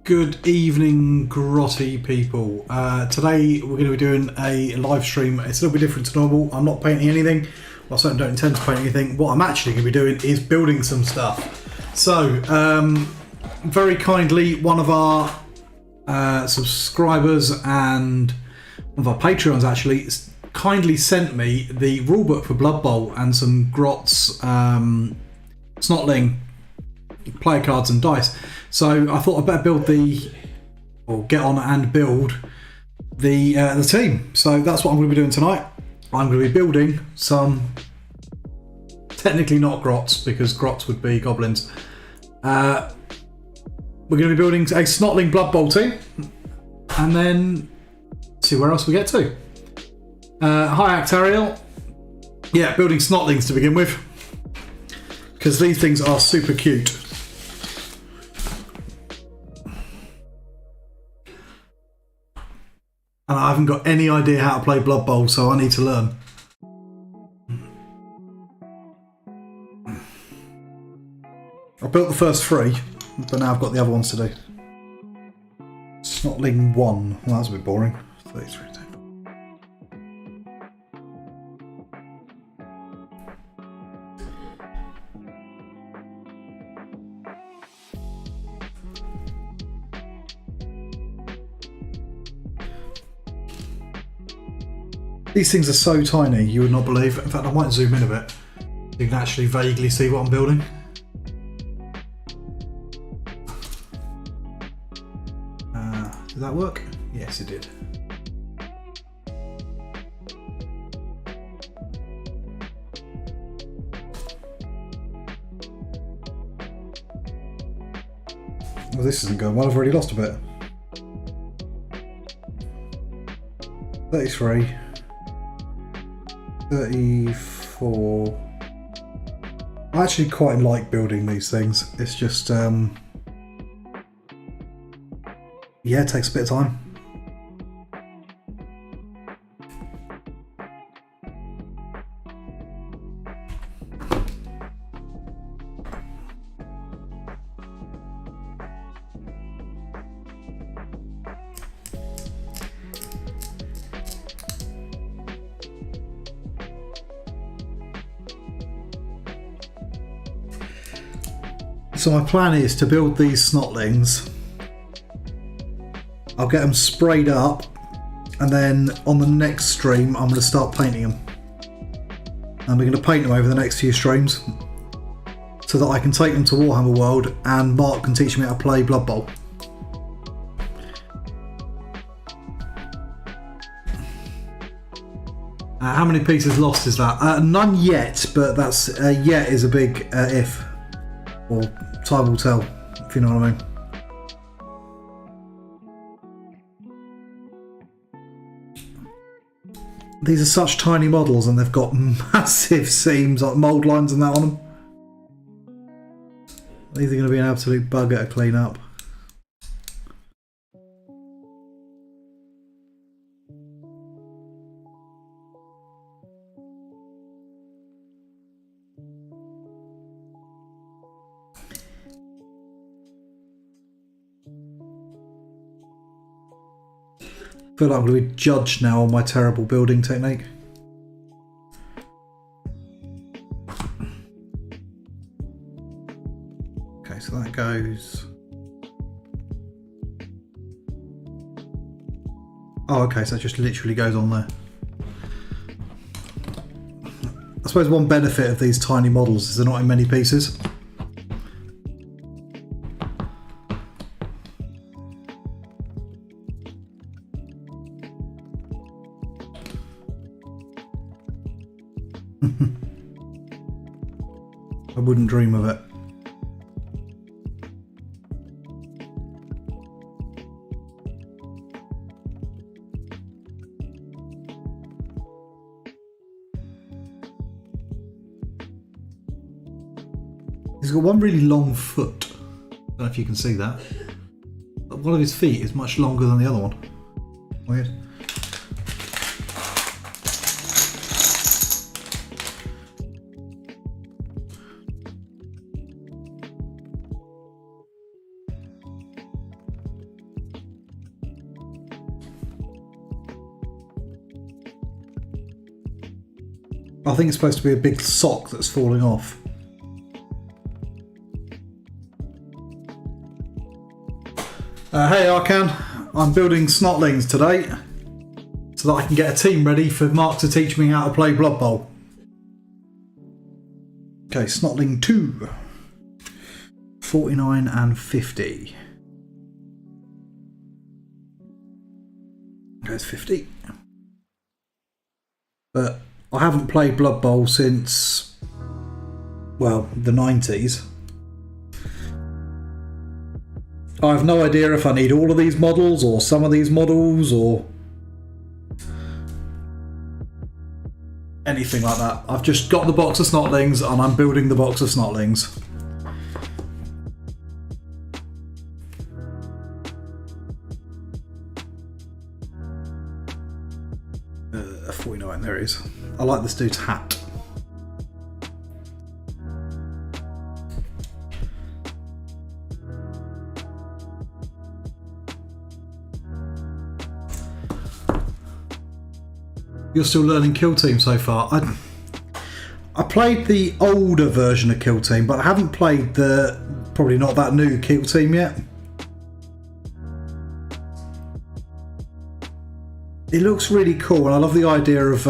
Good evening, grotty people. Today we're going to be doing a live stream. It's a little bit different to normal. I'm not painting anything. I certainly don't intend to paint anything. What I'm actually going to be doing is building some stuff. So, very kindly, one of our subscribers and one of our Patreons actually kindly sent me the rulebook for Blood Bowl and some Grots Snotling player cards and dice. So I thought I'd better get on and build the team. So that's what I'm going to be doing tonight. I'm going to be building some, technically not Grots, because Grots would be goblins. We're going to be building a Snotling Blood Bowl team, and then see where else we get to. Hi Actariel. Yeah, building Snotlings to begin with, because these things are super cute. And I haven't got any idea how to play Blood Bowl, so I need to learn. I built the first 3, but now I've got the other ones to do. Snotling 1. Well, that's a bit boring. 33. These things are so tiny, you would not believe. In fact, I might zoom in a bit. You can actually vaguely see what I'm building. Did that work? Yes, it did. Well, this isn't going well. I've already lost a bit. 33. 34. I actually quite like building these things. It's just, yeah, it takes a bit of time. So my plan is to build these snotlings. I'll get them sprayed up, and then on the next stream I'm going to start painting them. And we're going to paint them over the next few streams so that I can take them to Warhammer World and Mark can teach me how to play Blood Bowl. How many pieces lost is that? None yet, but that's yet is a big if. Or time will tell, if you know what I mean. These are such tiny models and they've got massive seams, like mould lines and that on them. These are going to be an absolute bugger to clean up. I feel like I'm going to be judged now on my terrible building technique. Okay, so that goes... Oh, okay, so it just literally goes on there. I suppose one benefit of these tiny models is they're not in many pieces. 'em. I wouldn't dream of it. He's got one really long foot. I don't know if you can see that. But one of his feet is much longer than the other one. Weird. I think it's supposed to be a big sock that's falling off. Hey Arcan, I'm building snotlings today so that I can get a team ready for Mark to teach me how to play Blood Bowl. Okay, snotling 2. 49 and 50. Goes 50. But I haven't played Blood Bowl since, well, the 90s. I have no idea if I need all of these models or some of these models or anything like that. I've just got the box of snotlings and I'm building the box of snotlings. 49, there it is. I like this dude's hat. You're still learning Kill Team so far. I played the older version of Kill Team, but I haven't played the probably not that new Kill Team yet. It looks really cool, and I love the idea of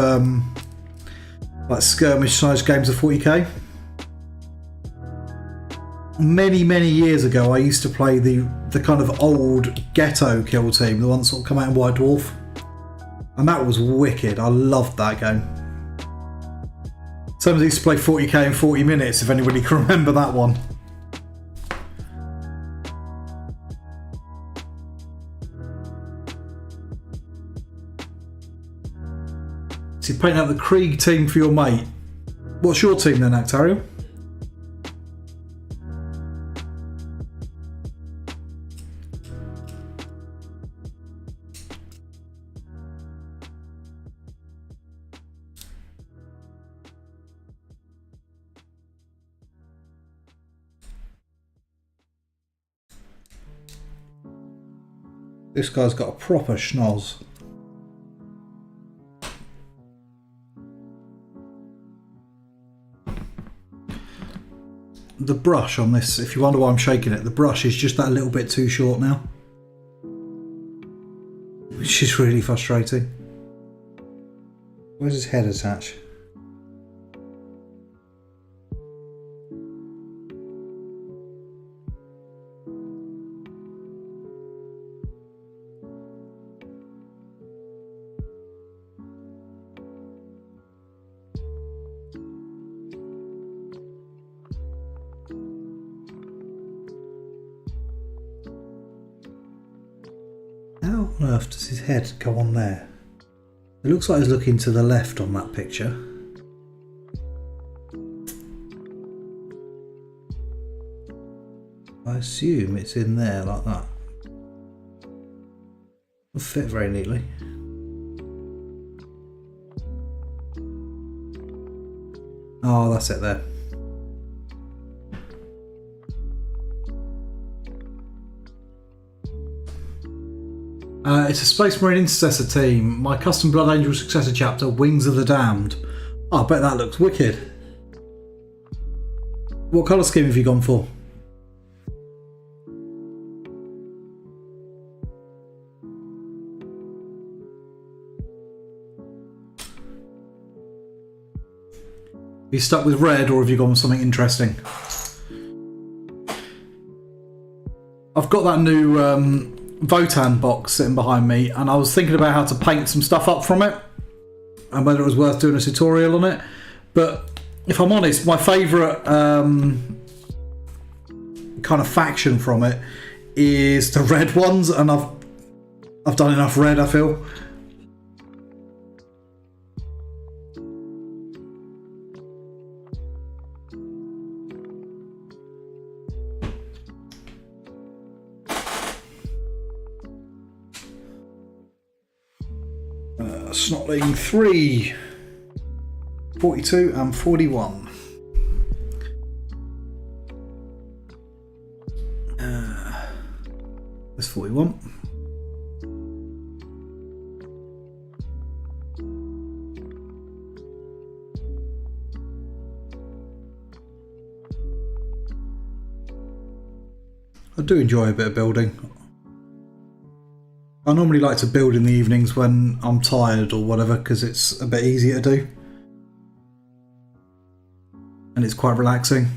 like skirmish-sized games of 40k. Many years ago, I used to play the kind of old ghetto Kill Team, the one that sort of come out in White Dwarf. And that was wicked. I loved that game. Somebody used to play 40k in 40 minutes, if anybody can remember that one. So you're painting out the Krieg team for your mate. What's your team then, Actariel? This guy's got a proper schnoz. The brush on this, if you wonder why I'm shaking it, the brush is just that little bit too short now. Which is really frustrating. Where's his head attached? How on earth does his head go on there? It looks like he's looking to the left on that picture. I assume it's in there like that. It'll fit very neatly. Oh, that's it there. It's a Space Marine Intercessor team. My custom Blood Angel Successor chapter, Wings of the Damned. Oh, I bet that looks wicked. What colour scheme have you gone for? Have you stuck with red, or have you gone with something interesting? I've got that new Votan box sitting behind me, and I was thinking about how to paint some stuff up from it and whether it was worth doing a tutorial on it. But if I'm honest, my favourite kind of faction from it is the red ones, and I've done enough red, I feel. Snotling 3, 42 and 41. That's 41. I do enjoy a bit of building. I normally like to build in the evenings when I'm tired or whatever, because it's a bit easier to do. And it's quite relaxing.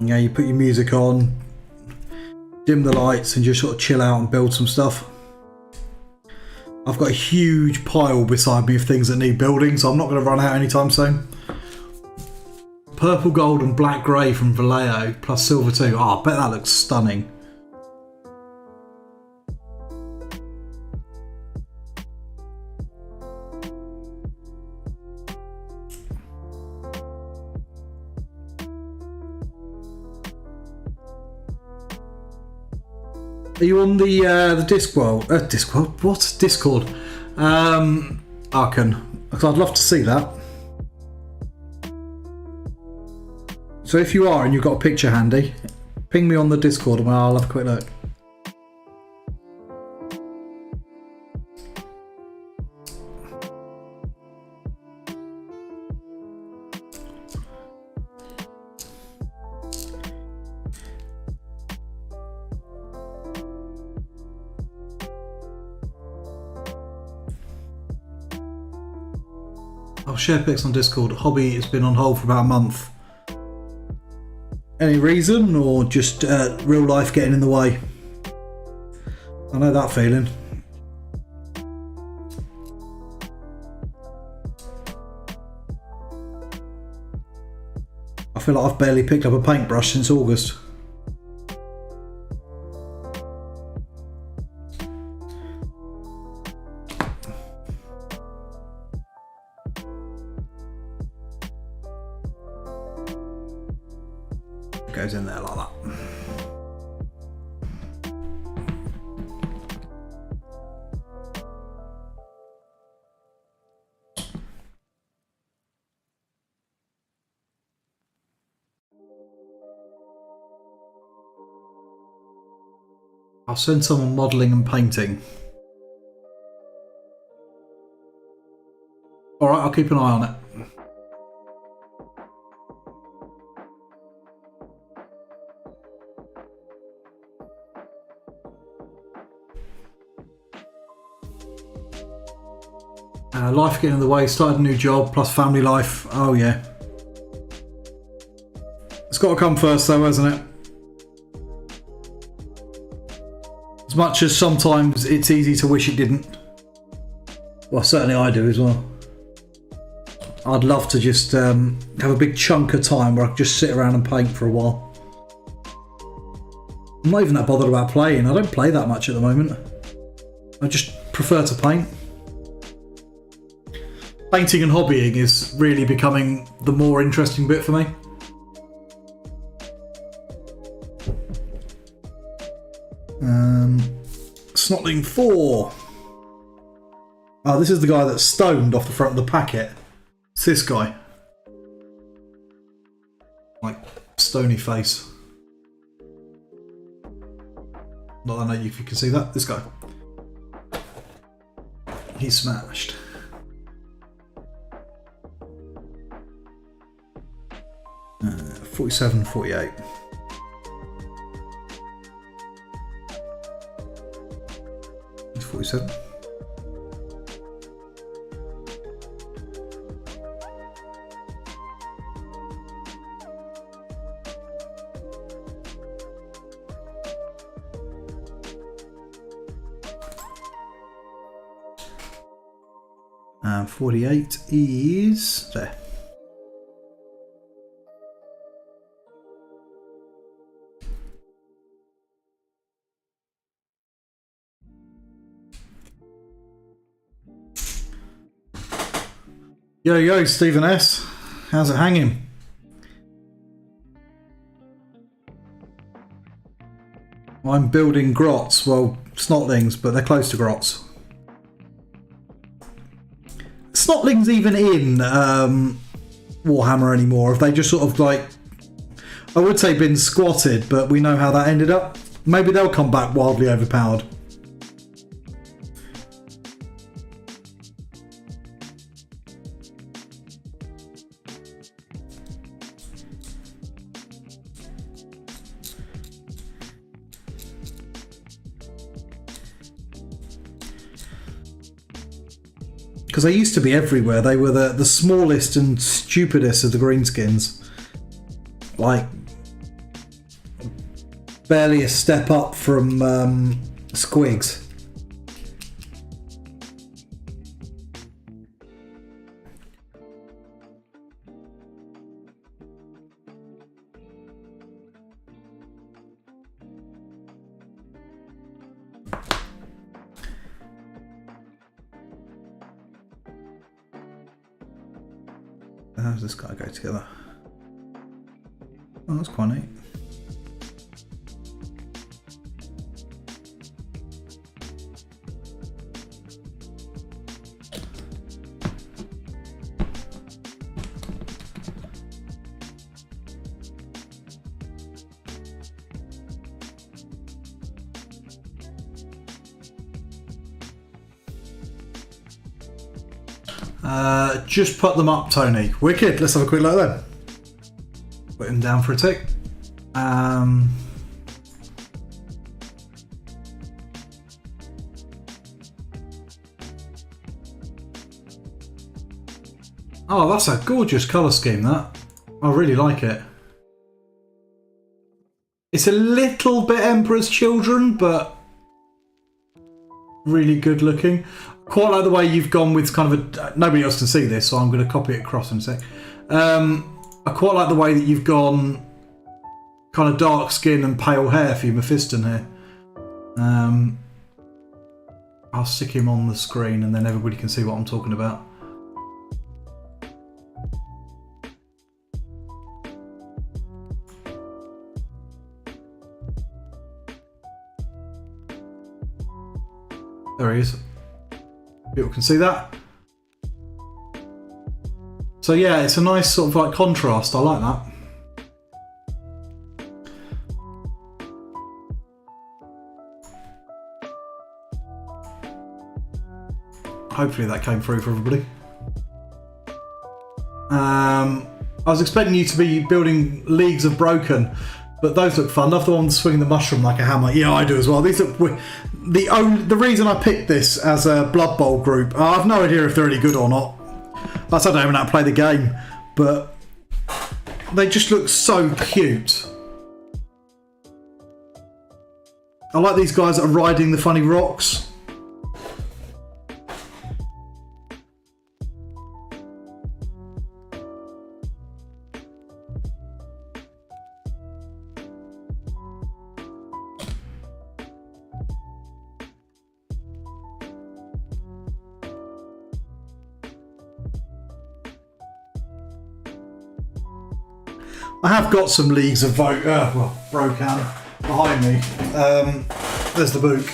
Yeah, you put your music on, dim the lights, and just sort of chill out and build some stuff. I've got a huge pile beside me of things that need building, so I'm not going to run out anytime soon. Purple, gold and black grey from Vallejo, plus silver too. Oh, I bet that looks stunning. Are you on the Discworld? Discworld? What? Discord? Arkan. Because I'd love to see that. So if you are and you've got a picture handy, ping me on the Discord and I'll have a quick look. I'll share pics on Discord. Hobby has been on hold for about a month. Any reason, or just real life getting in the way? I know that feeling. I feel like I've barely picked up a paintbrush since August. Goes in there like that. I'll send someone modelling and painting. Alright, I'll keep an eye on it. Life getting in the way, started a new job, plus family life. Oh yeah. It's got to come first though, hasn't it? As much as sometimes it's easy to wish it didn't. Well, certainly I do as well. I'd love to just have a big chunk of time where I could just sit around and paint for a while. I'm not even that bothered about playing. I don't play that much at the moment. I just prefer to paint. Painting and hobbying is really becoming the more interesting bit for me. Snotling 4. Oh, this is the guy that's stoned off the front of the packet. It's this guy. Like, stony face. Not that I know if you can see that. This guy. He's smashed. Uh, 47, 48. It's 47. And 48 is there. Yo, Stephen S. How's it hanging? I'm building grots. Well, snotlings, but they're close to grots. Snotlings even in Warhammer anymore? Have they just sort of like, I would say been squatted, but we know how that ended up. Maybe they'll come back wildly overpowered. Because they used to be everywhere. They were the smallest and stupidest of the greenskins. Like, barely a step up from squigs. How does this guy go together? Oh, that's quite neat. Just put them up, Tony. Wicked. Let's have a quick look then. Put him down for a tick. Oh, that's a gorgeous colour scheme, that. I really like it. It's a little bit Emperor's Children, but really good looking. Quite like the way you've gone with kind of a... Nobody else can see this, so I'm going to copy it across in a sec. I quite like the way that you've gone kind of dark skin and pale hair for your Mephiston here. I'll stick him on the screen and then everybody can see what I'm talking about. There he is. People can see that. So yeah, it's a nice sort of like contrast. I like that. Hopefully that came through for everybody. I was expecting you to be building Leagues of Broken, but those look fun. Love the one swinging the mushroom like a hammer. Yeah, I do as well. These look. The reason I picked this as a Blood Bowl group, I have no idea if they're any good or not. I don't even know how to play the game, but they just look so cute. I like these guys that are riding the funny rocks. I have got some Leagues of Broken behind me. There's the book,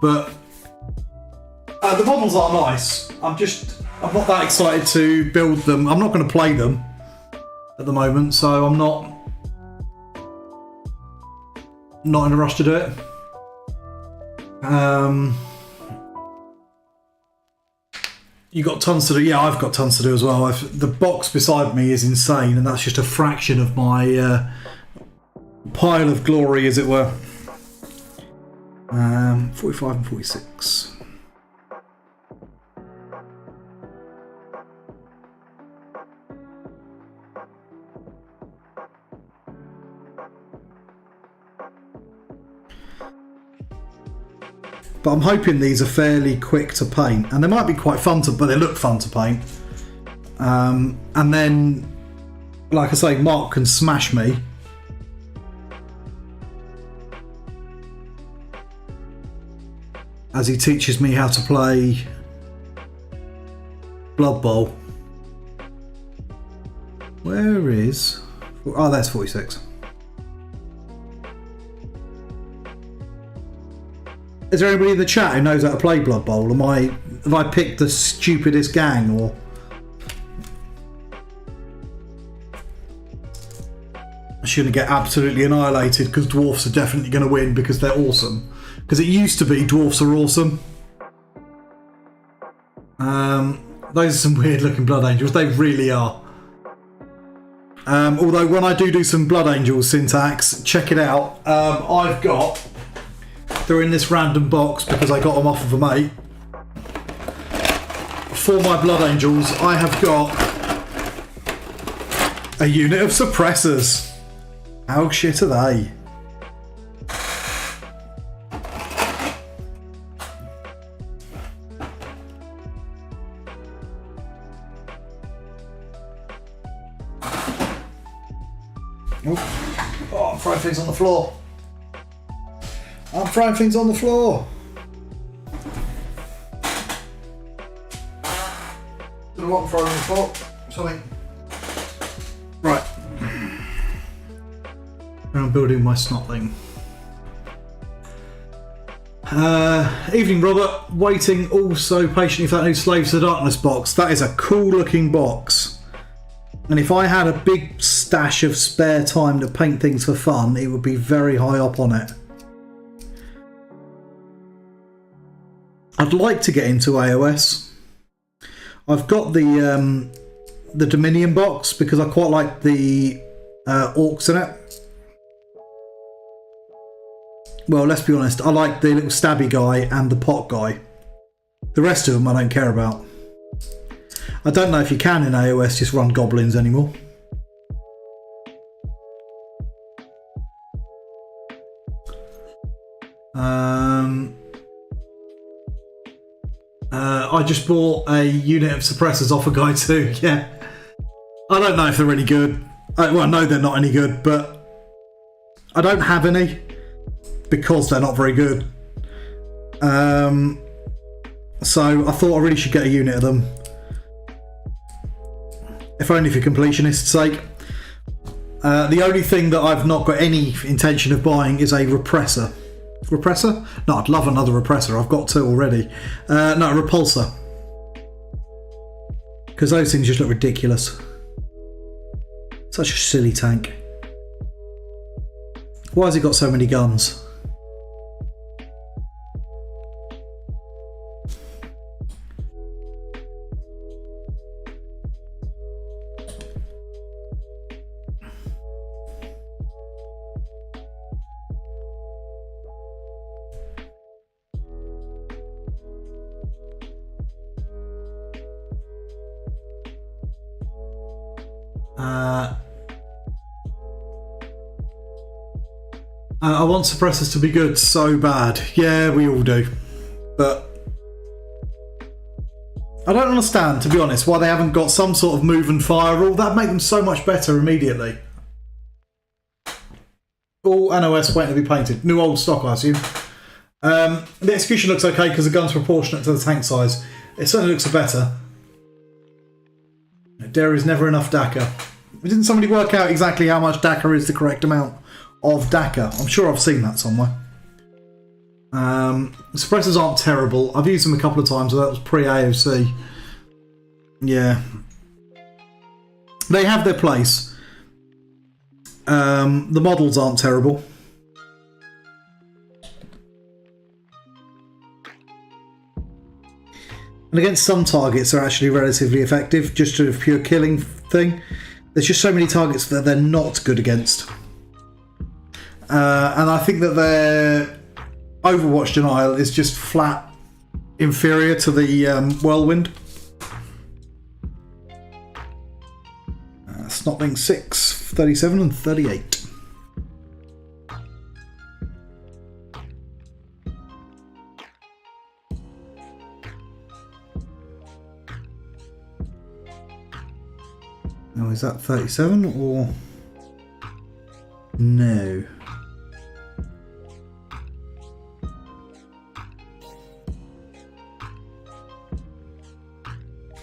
but the models are nice. I'm not that excited to build them. I'm not going to play them at the moment, so I'm not in a rush to do it. You got tons to do. Yeah, I've got tons to do as well. The box beside me is insane, and that's just a fraction of my pile of glory, as it were. 45 and 46. But I'm hoping these are fairly quick to paint, and they might be quite fun to, but they look fun to paint. And then, like I say, Mark can smash me. As he teaches me how to play Blood Bowl. Where is... Oh, that's 46. Is there anybody in the chat who knows how to play Blood Bowl? Have I picked the stupidest gang, or... I shouldn't get absolutely annihilated because dwarfs are definitely going to win because they're awesome. Because it used to be dwarfs are awesome. Those are some weird looking Blood Angels. They really are. Although when I do some Blood Angels syntax, check it out. I've got... They're in this random box because I got them off of a mate. For my Blood Angels, I have got a unit of suppressors. How shit are they? Oh, I'm throwing things on the floor. I'm throwing things on the floor. Don't know what I'm throwing on the floor. Something. Right. Now I'm building my snotling. Evening, Robert. Waiting also patiently for that new Slaves to the Darkness box. That is a cool looking box. And if I had a big stash of spare time to paint things for fun, it would be very high up on it. I'd like to get into AOS. I've got the Dominion box because I quite like the orcs in it. Well, let's be honest, I like the little stabby guy and the pot guy. The rest of them I don't care about. I don't know if you can in AOS just run goblins anymore. I just bought a unit of suppressors off a guy too, yeah. I don't know if they're any good. Well, I know they're not any good, but I don't have any because they're not very good. So I thought I really should get a unit of them. If only for completionists' sake. The only thing that I've not got any intention of buying is a repressor. Repressor? No, I'd love another repressor. I've got two already. No, a repulsor. Because those things just look ridiculous. Such a silly tank. Why has it got so many guns? I want suppressors to be good so bad. Yeah, we all do. But I don't understand, to be honest, why they haven't got some sort of move and fire rule. That'd make them so much better immediately. All NOS waiting to be painted. New old stock, I assume. The execution looks okay because the gun's proportionate to the tank size. It certainly looks better. There is never enough DACA. Didn't somebody work out exactly how much DACA is the correct amount of DACA? I'm sure I've seen that somewhere. Suppressors aren't terrible. I've used them a couple of times, so that was pre-AOC. Yeah. They have their place. The models aren't terrible. And against some targets they're actually relatively effective, just sort of pure killing thing. There's just so many targets that they're not good against. And I think that their Overwatch denial is just flat inferior to the Whirlwind. Snotling 6, 37 and 38. Now, is that 37 or no?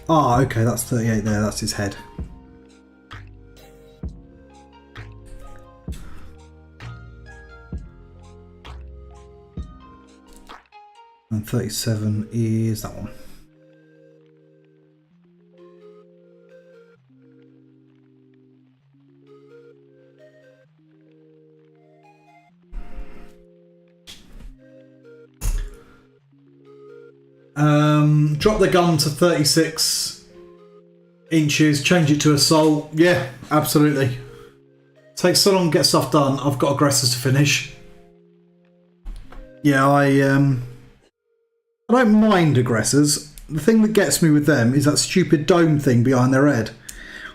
Ah, okay, that's 38 there, that's his head. And 37 is that one. Drop the gun to 36 inches, change it to assault. Yeah, absolutely. Takes so long to get stuff done. I've got aggressors to finish. Yeah, I don't mind aggressors. The thing that gets me with them is that stupid dome thing behind their head,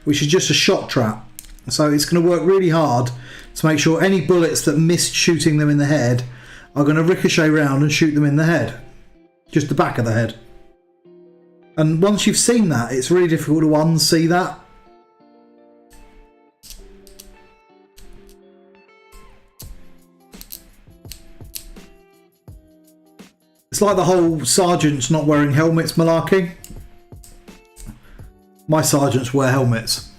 which is just a shot trap. So it's going to work really hard to make sure any bullets that missed shooting them in the head are going to ricochet round and shoot them in the head. Just the back of the head. And once you've seen that, it's really difficult to unsee that. It's like the whole sergeants not wearing helmets malarkey. My sergeants wear helmets.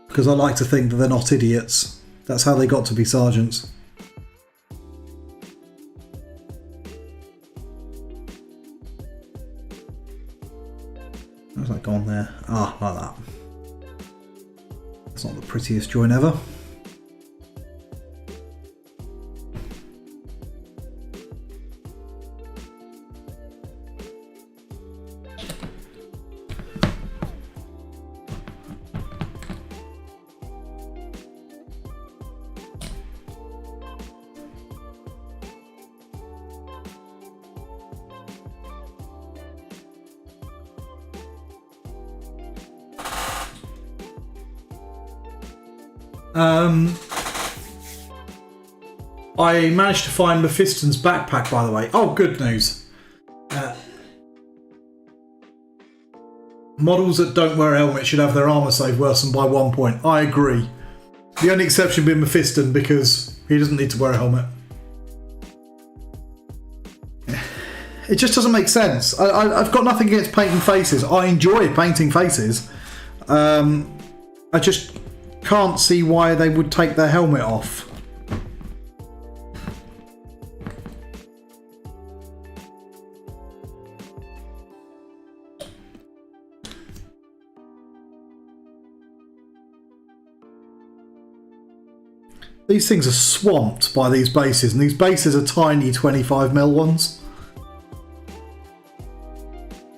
Because I like to think that they're not idiots. That's how they got to be sergeants. How's that gone there? Ah, like that. It's not the prettiest join ever. I managed to find Mephiston's backpack, by the way. Oh, good news. Models that don't wear a helmet should have their armour save worsened by 1 point. I agree. The only exception being Mephiston, because he doesn't need to wear a helmet. It just doesn't make sense. I've got nothing against painting faces. I enjoy painting faces. I just can't see why they would take their helmet off. These things are swamped by these bases, and these bases are tiny 25mm ones.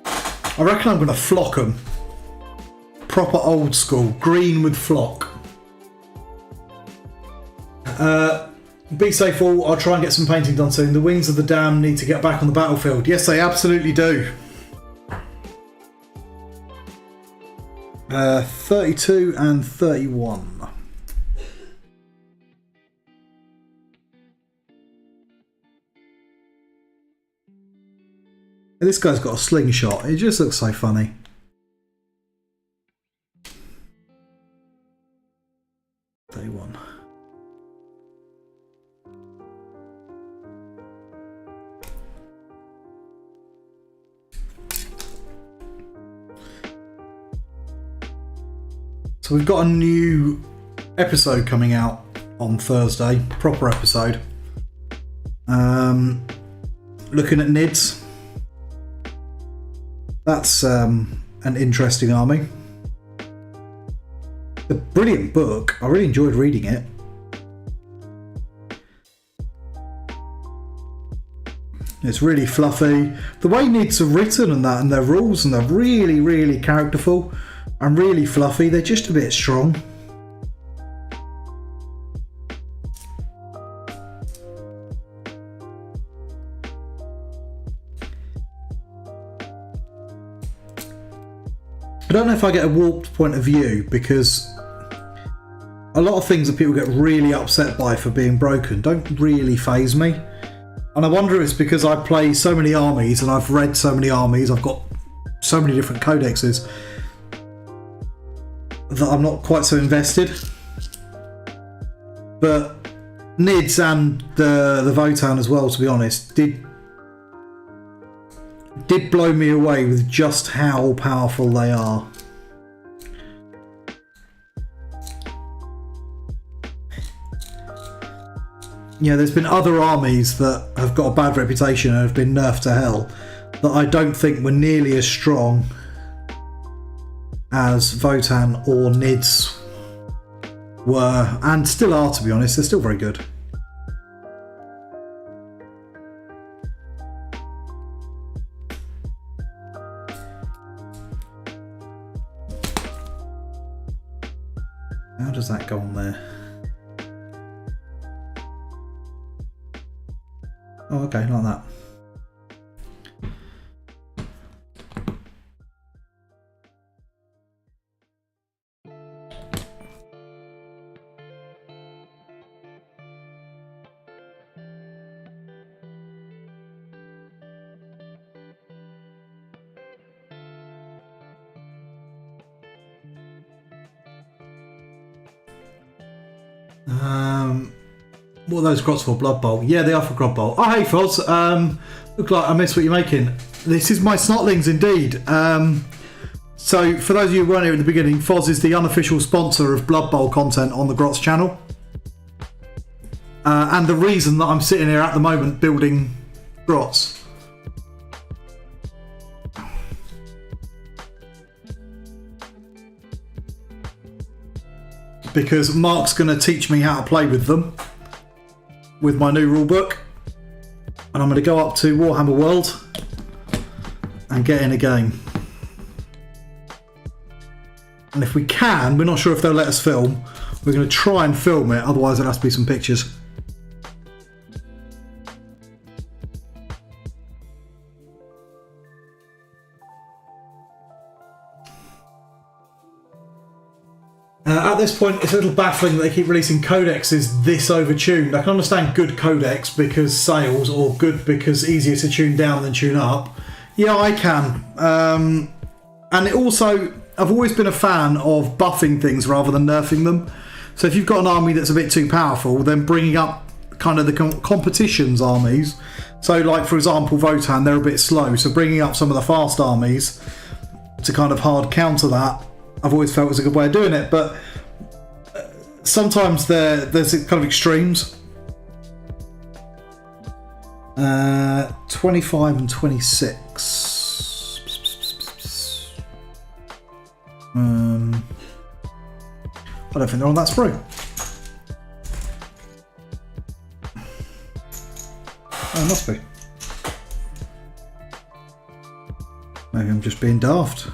I reckon I'm going to flock them. Proper old school, green with flock. Be safe all, I'll try and get some painting done soon. The wings of the dam need to get back on the battlefield. Yes, they absolutely do. 32 and 31. This guy's got a slingshot. It just looks so funny. One. So we've got a new episode coming out on Thursday, proper episode. Looking at NIDS. That's an interesting army. A brilliant book. I really enjoyed reading it. It's really fluffy. The way NIDS are written and that, and their rules, and they're really, really characterful and really fluffy. They're just a bit strong. I don't know if I get a warped point of view, because a lot of things that people get really upset by for being broken don't really faze me. And I wonder if it's because I play so many armies and I've read so many armies, I've got so many different codexes, that I'm not quite so invested. But NIDS and the Votan as well, to be honest, did blow me away with just how powerful they are. Yeah, there's been other armies that have got a bad reputation and have been nerfed to hell that I don't think were nearly as strong as Votan or NIDS were, and still are, to be honest. They're still very good. How does that go on there? Oh, okay, like that. What are those Grots for? Blood Bowl? Yeah, they are for Blood Bowl. Oh, hey, Foz. Look like I missed what you're making. This is my Snotlings, indeed. So, for those of you who weren't here at the beginning, Foz is the unofficial sponsor of Blood Bowl content on the Grots channel. And the reason that I'm sitting here at the moment building Grots. Because Mark's going to teach me how to play with them with my new rulebook, and I'm going to go up to Warhammer World and get in a game. And if we can, we're not sure if they'll let us film, we're going to try and film it, otherwise there has to be some pictures. At this point, it's a little baffling that they keep releasing codexes this overtuned. I can understand good codex because sales, or good because easier to tune down than tune up. Yeah, I can. And it also, I've always been a fan of buffing things rather than nerfing them. So if you've got an army that's a bit too powerful, then bringing up kind of the competition's armies. So like, for example, Votan, they're a bit slow. So bringing up some of the fast armies to kind of hard counter that, I've always felt was a good way of doing it, but sometimes there's kind of extremes. 25 and 26. I don't think they're on that sprue. Oh, it must be. Maybe I'm just being daft.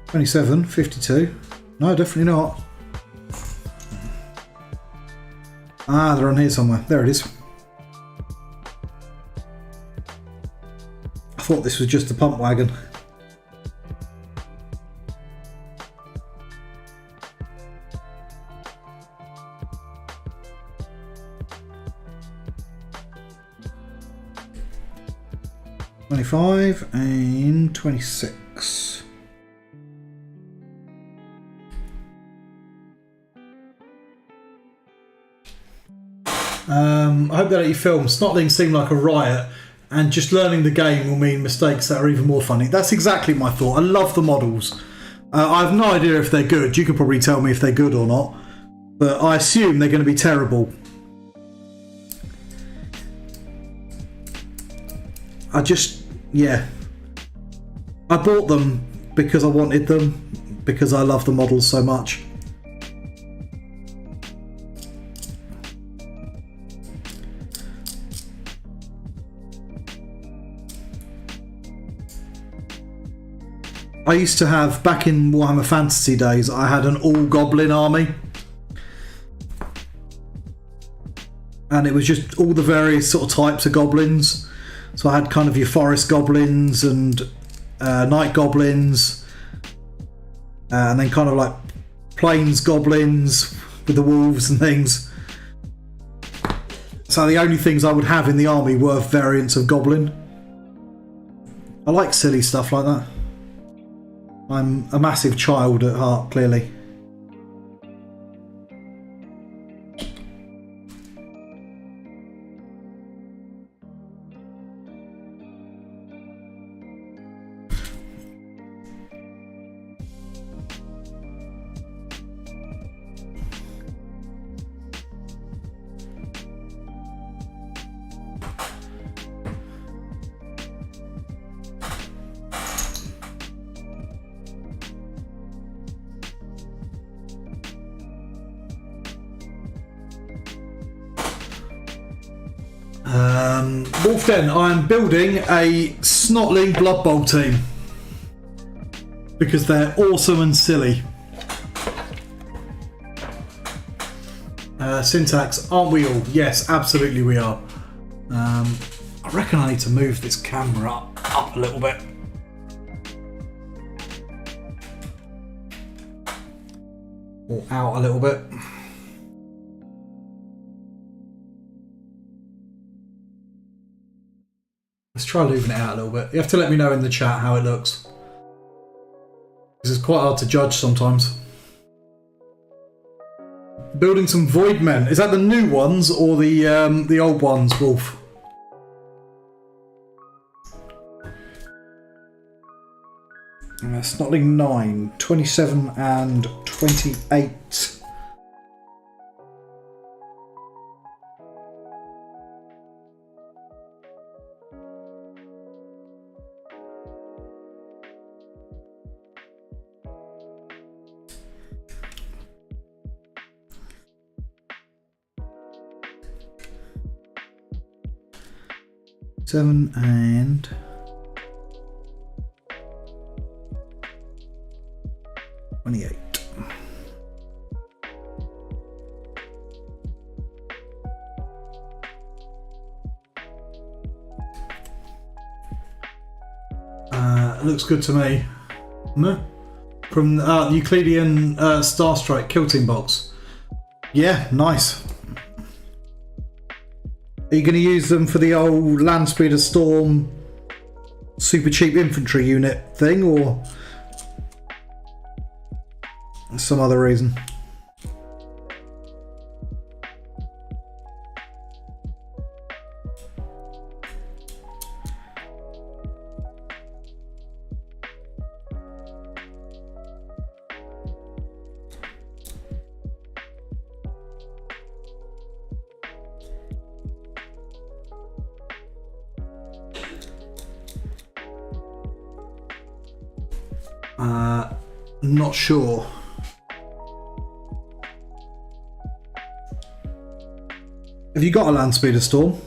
27, 52. No, definitely not. Ah, they're on here somewhere. There it is. I thought this was just a pump wagon. $25 and $26. I hope that at your film, Snotling seemed like a riot, and just learning the game will mean mistakes that are even more funny. That's exactly my thought. I love the models. I have no idea if they're good. You could probably tell me if they're good or not, but I assume they're going to be terrible. Yeah. I bought them because I wanted them, because I love the models so much. I used to have, back in Warhammer Fantasy days, I had an all-goblin army. And it was just all the various sort of types of goblins. So I had kind of your forest goblins and night goblins. And then kind of like plains goblins with the wolves and things. So the only things I would have in the army were variants of goblin. I like silly stuff like that. I'm a massive child at heart, clearly. Wolfden, I'm building a Snotling Blood Bowl team because they're awesome and silly. Syntax, aren't we all? Yes, absolutely we are. I reckon I need to move this camera up a little bit. Or out a little bit. Let's try moving it out a little bit. You have to let me know in the chat how it looks, because it's quite hard to judge sometimes. Building some Void Men. Is that the new ones or the old ones, Wolf? Snotling 9, 27 and 28. And 28. Looks good to me. From the Euclidean Starstrike Kill Team box. Yeah, nice. Are you going to use them for the old Land Speeder Storm super cheap infantry unit thing, or some other reason? Not sure. Have you got a Land Speeder Storm?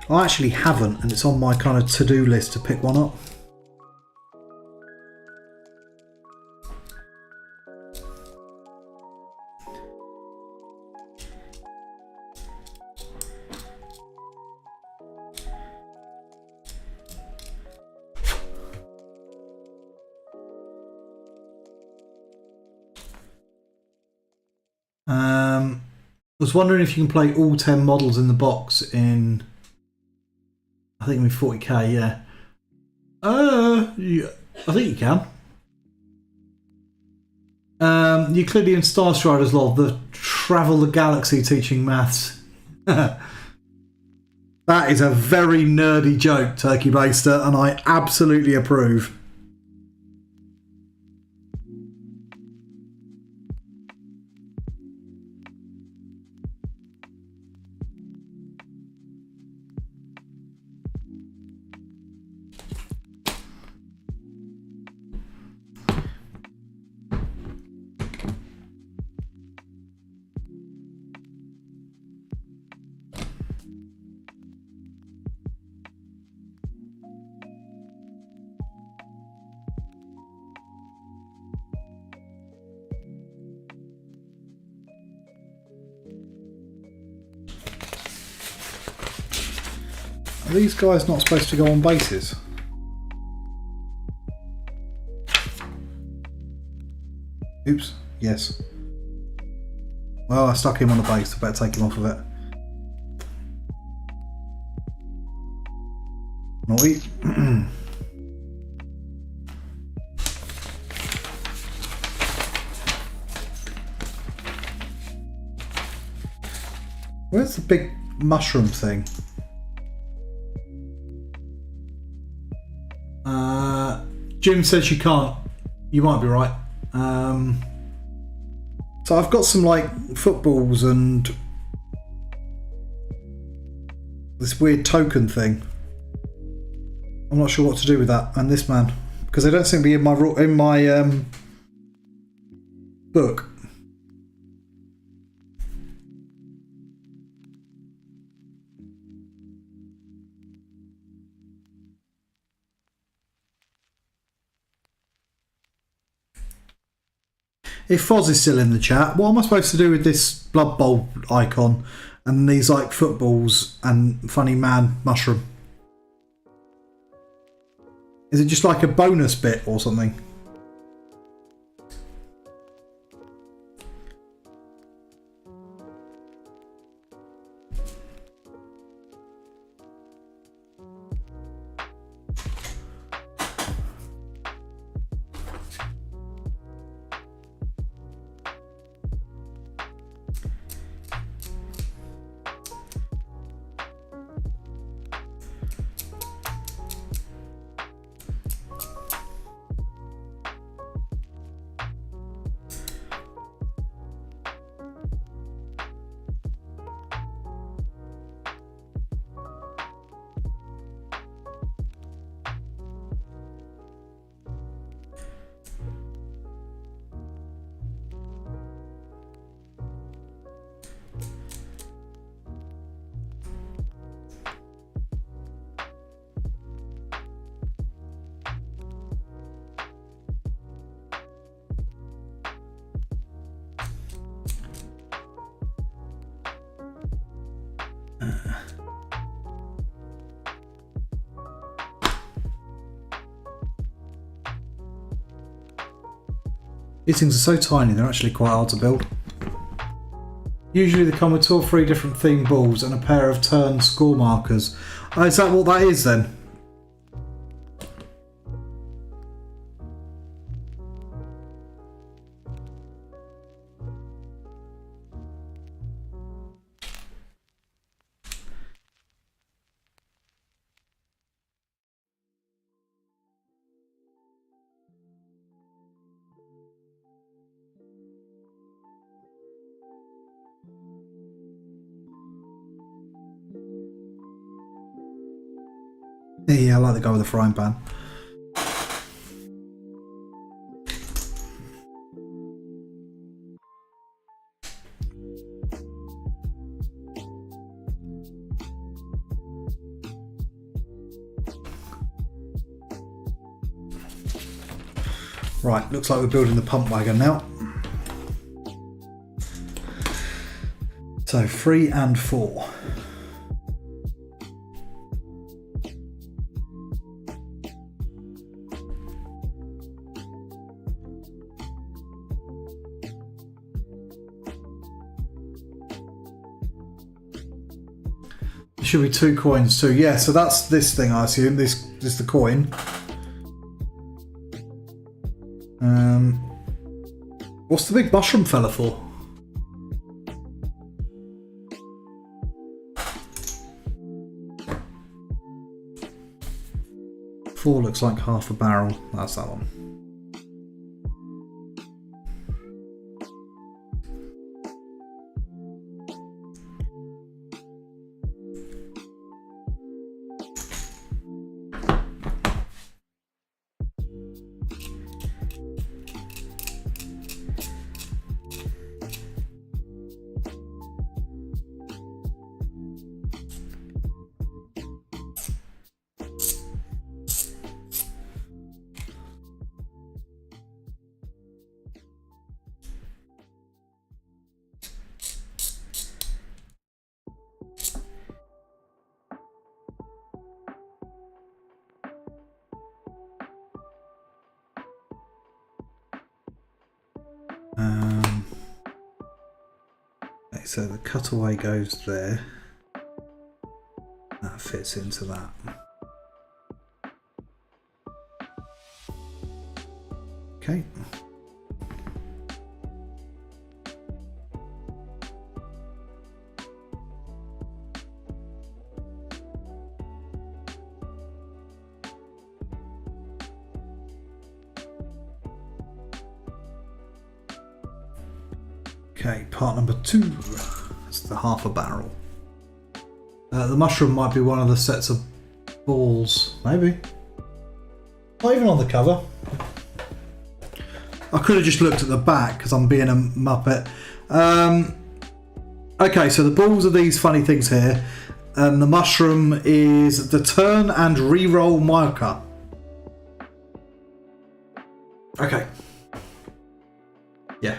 I actually haven't, and it's on my kind of to-do list to pick one up. I was wondering if you can play all 10 models in the box in, I think, 40k, yeah. Yeah, I think you can. Euclidean Star Striders lol, the travel the galaxy teaching maths. That is a very nerdy joke, Turkey Baster, and I absolutely approve. Are these guys not supposed to go on bases? Oops, yes. Well, I stuck him on the base, I better take him off of it. Naughty. Where's the big mushroom thing? Jim says you can't. You might be right. So I've got some like footballs and this weird token thing. I'm not sure what to do with that and this man because they don't seem to be in my book. If Foz is still in the chat, what am I supposed to do with this Blood Bowl icon and these like footballs and funny man mushroom? Is it just like a bonus bit or something? These things are so tiny, they're actually quite hard to build. Usually they come with 2 or 3 different theme balls and a pair of turn score markers. Oh, is that what that is then? Yeah, I like the guy with the frying pan. Right, looks like we're building the pump wagon now. So 3 and 4. There should be 2 coins too. Yeah, so that's this thing, I assume. This is the coin. What's the big mushroom fella for? Four looks like half a barrel. That's that one. Okay, so the cutaway goes there. That fits into that. Okay. Okay, part number 2. That's the half a barrel. The mushroom might be one of the sets of balls, maybe. Not even on the cover. I could have just looked at the back because I'm being a muppet. Okay, so the balls are these funny things here, and the mushroom is the turn and re-roll marker. Okay. Yeah.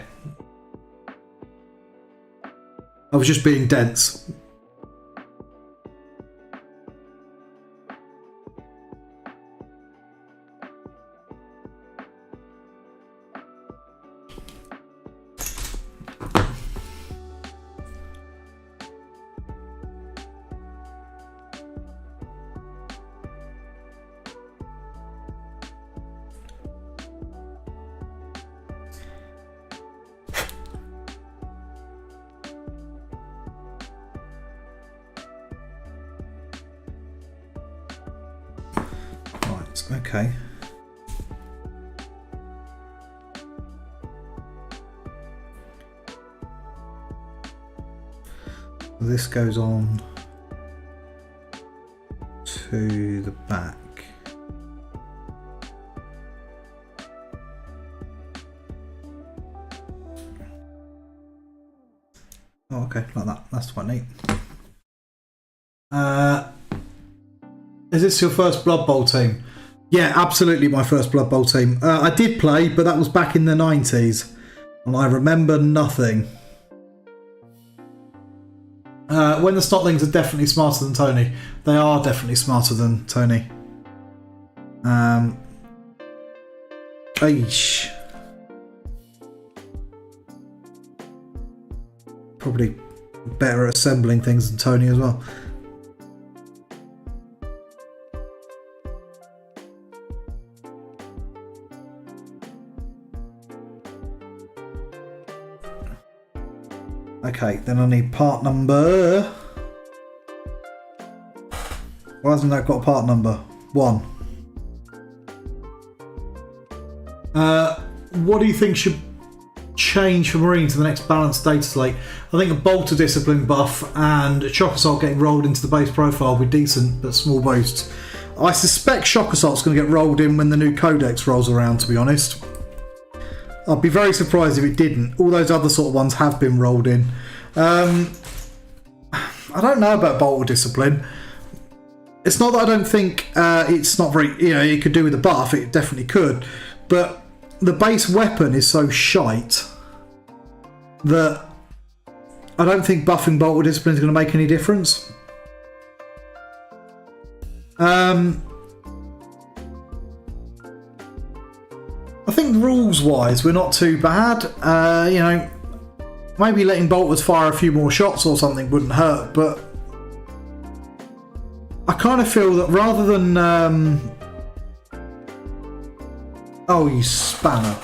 I was just being dense. Okay. This goes on to the back. Oh, okay, like that. That's quite neat. Is this your first Blood Bowl team? Yeah, absolutely my first Blood Bowl team. I did play, but that was back in the 90s. And I remember nothing. When the Snotlings are definitely smarter than Tony. They are definitely smarter than Tony. Eesh. Probably better at assembling things than Tony as well. Okay, then I need part number... Why hasn't that got a part number? 1. What do you think should change for Marine to the next balanced data slate? I think a Bolter Discipline buff and a Shock Assault getting rolled into the base profile would be decent, but small boosts. I suspect Shock Assault's going to get rolled in when the new Codex rolls around, to be honest. I'd be very surprised if it didn't. All those other sort of ones have been rolled in. I don't know about Bolter Discipline. It's not that I don't think it's not very... You know, it could do with a buff. It definitely could. But the base weapon is so shite that I don't think buffing Bolt with Discipline is going to make any difference. I think rules-wise, we're not too bad. You know, maybe letting bolters fire a few more shots or something wouldn't hurt, but I kind of feel that rather than... oh, you spanner.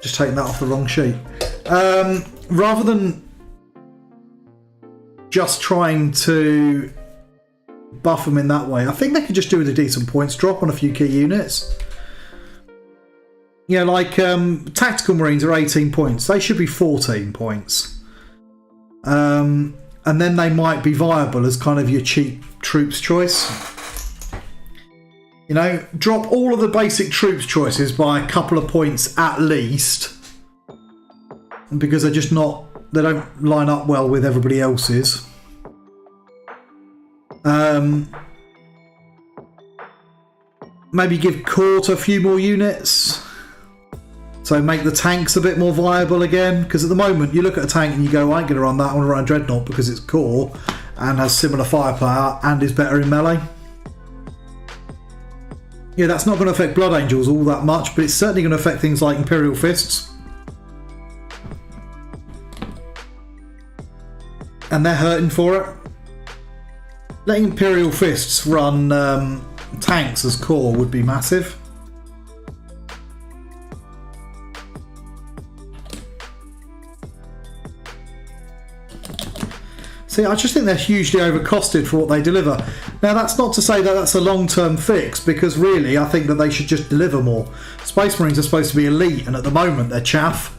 Just taking that off the wrong sheet. Rather than just trying to buff them in that way, I think they could just do with a decent points drop on a few key units. You know, like Tactical Marines are 18 points. They should be 14 points. And then they might be viable as kind of your cheap troops choice. You know, drop all of the basic troops choices by a couple of points at least. Because they're just not... they don't line up well with everybody else's. Maybe give Court a few more units. So make the tanks a bit more viable again. Because at the moment, you look at a tank and you go, I ain't going to run that, I want to run Dreadnought because it's core and has similar firepower and is better in melee. Yeah, that's not going to affect Blood Angels all that much, but it's certainly going to affect things like Imperial Fists. And they're hurting for it. Letting Imperial Fists run tanks as core would be massive. See, I just think they're hugely overcosted for what they deliver. Now, that's not to say that that's a long-term fix, because really, I think that they should just deliver more. Space Marines are supposed to be elite, and at the moment, they're chaff.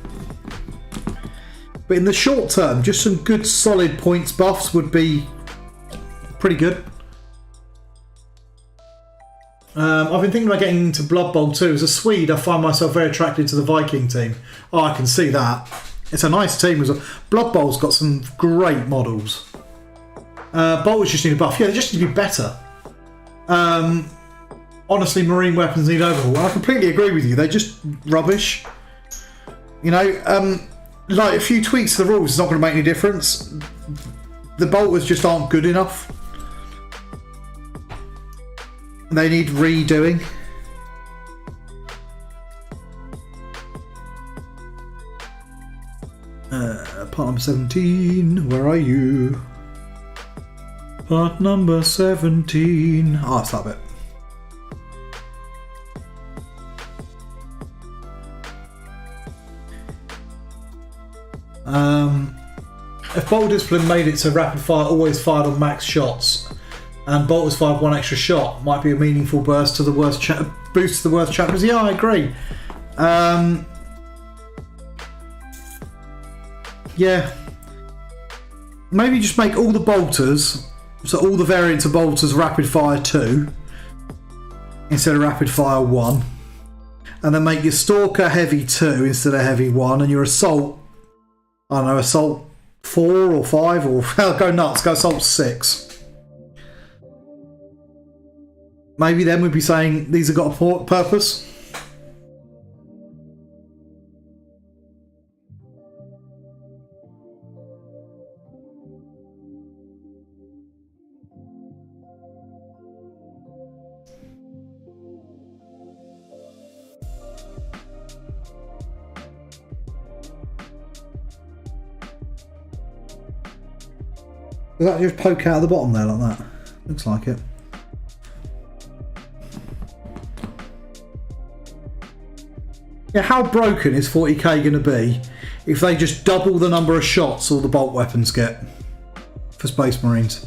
But in the short term, just some good solid points buffs would be pretty good. I've been thinking about getting into Blood Bowl too. As a Swede, I find myself very attracted to the Viking team. Oh, I can see that. It's a nice team as well. Blood Bowl's got some great models. Bolters just need a buff. Yeah, they just need to be better. Honestly, marine weapons need overhaul. I completely agree with you. They're just rubbish. You know, like a few tweaks to the rules is not going to make any difference. The bolters just aren't good enough. They need redoing. Part number 17. Where are you? Part number 17. Oh, it's that bit. If Bolt Discipline made it so rapid fire always fired on max shots, and bolters fired one extra shot, might be a meaningful burst to the worst boost to the worst chapters. Yeah, I agree. Yeah. Maybe just make all the bolters, so all the variants of bolters rapid fire 2 instead of rapid fire 1. And then make your Stalker heavy 2 instead of heavy 1, and your assault, I don't know, assault 4 or 5, or go nuts, go assault 6. Maybe then we'd be saying these have got a purpose. Does that just poke out of the bottom there like that? Looks like it. Yeah, how broken is 40k going to be if they just double the number of shots all the bolt weapons get for Space Marines?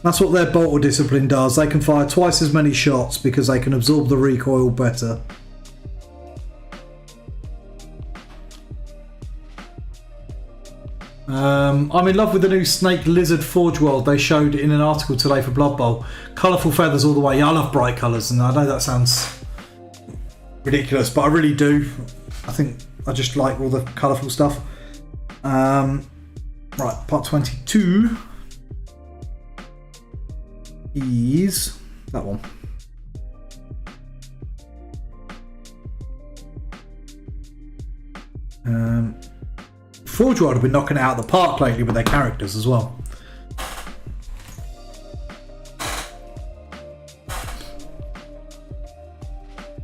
That's what their bolter discipline does. They can fire twice as many shots because they can absorb the recoil better. I'm in love with the new Snake Lizard Forge world they showed in an article today for Blood Bowl. Colourful feathers all the way. Yeah, I love bright colours, and I know that sounds ridiculous, but I really do. I think I just like all the colourful stuff. Right, part 22 is that one. Forge World have been knocking it out of the park lately with their characters as well.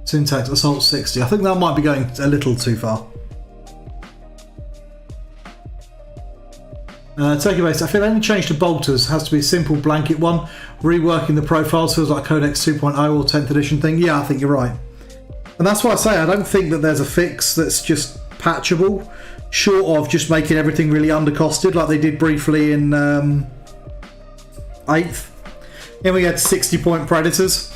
Syntax Assault 60. I think that might be going a little too far. Turkey Base, I feel any change to bolters has to be a simple blanket one. Reworking the profiles feels like Codex 2.0 or 10th edition thing. Yeah, I think you're right. And that's why I say I don't think that there's a fix that's just patchable, short of just making everything really undercosted like they did briefly in 8th. Then we had 60-point Predators.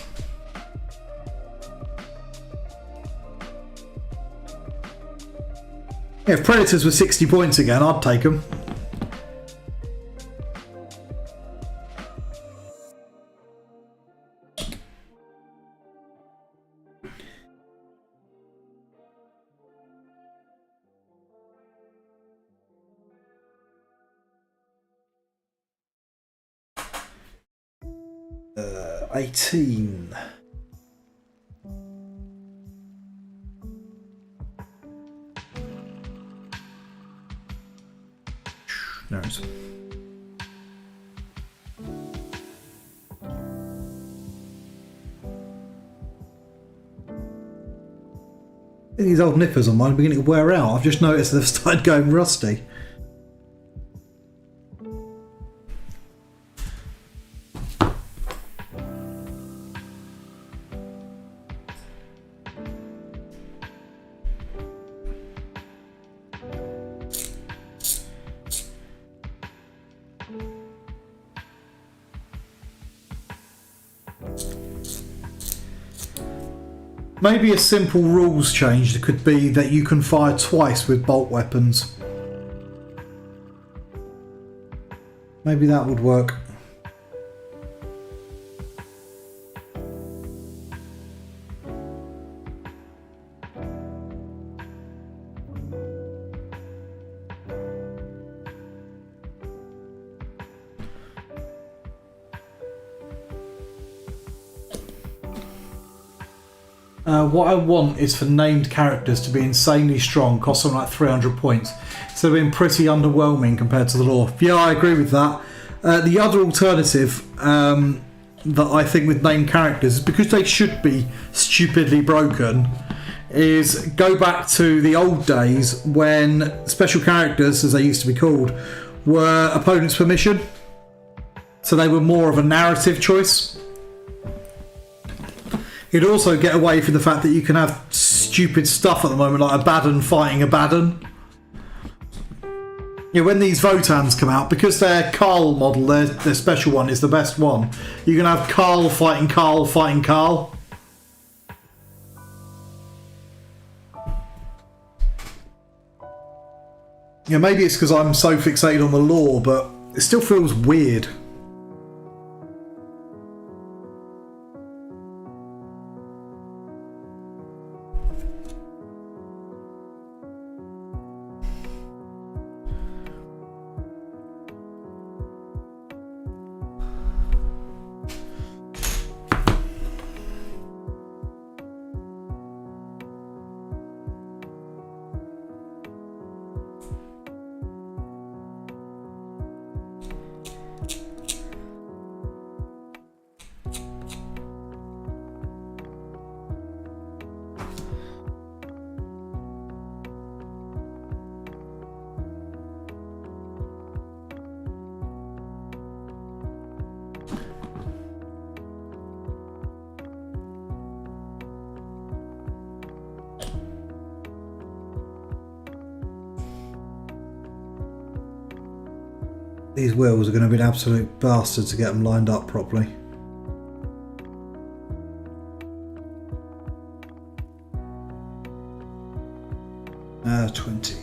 Yeah, if Predators were 60 points again, I'd take them. Uh, 18. No. These old nippers on mine are beginning to wear out. I've just noticed they've started going rusty. Maybe a simple rules change could be that you can fire twice with bolt weapons. Maybe that would work. What I want is for named characters to be insanely strong, cost something like 300 points. So they're being pretty underwhelming compared to the lore. Yeah, I agree with that. The other alternative that I think with named characters is because they should be stupidly broken, is go back to the old days when special characters, as they used to be called, were opponents' permission. So they were more of a narrative choice. You'd also get away from the fact that you can have stupid stuff at the moment, like Abaddon fighting Abaddon. Yeah, when these Votans come out, because their Carl model, their special one, is the best one, you can have Carl fighting Carl fighting Carl. Yeah, maybe it's because I'm so fixated on the lore, but it still feels weird. These wheels are going to be an absolute bastard to get them lined up properly. Uh, 20.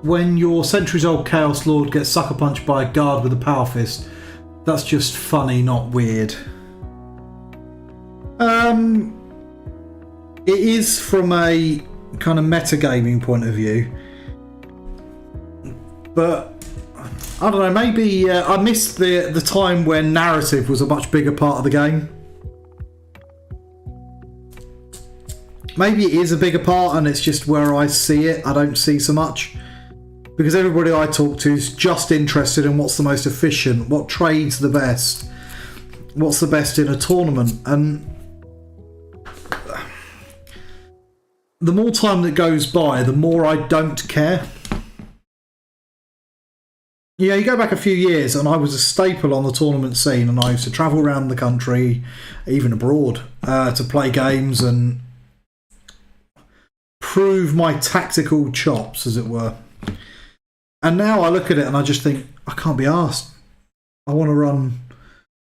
When your centuries-old Chaos Lord gets sucker punched by a guard with a power fist, that's just funny, not weird. It is from a kind of metagaming point of view, but I don't know, maybe I missed the time when narrative was a much bigger part of the game. Maybe it is a bigger part and it's just where I see it, I don't see so much. Because everybody I talk to is just interested in what's the most efficient, what trade's the best, what's the best in a tournament. And the more time that goes by, the more I don't care. Yeah, you go back a few years and I was a staple on the tournament scene, and I used to travel around the country, even abroad, to play games and prove my tactical chops, as it were. And now I look at it and I just think, I can't be arsed. I want to run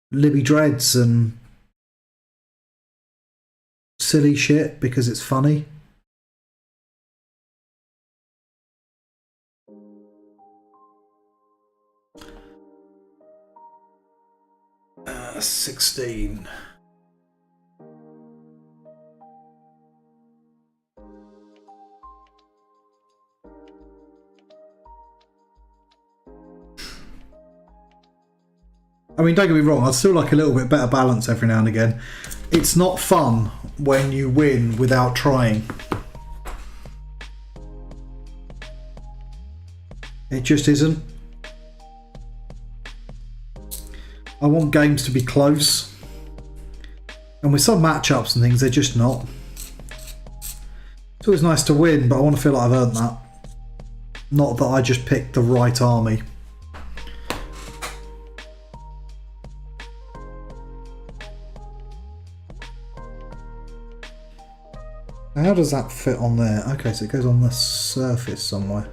Libby Dreads and silly shit because it's funny. 16. I mean, don't get me wrong, I'd still like a little bit better balance every now and again. It's not fun when you win without trying. It just isn't. I want games to be close. And with some matchups and things, they're just not. It's always nice to win, but I want to feel like I've earned that. Not that I just picked the right army. How does that fit on there? Okay, so it goes on the surface somewhere.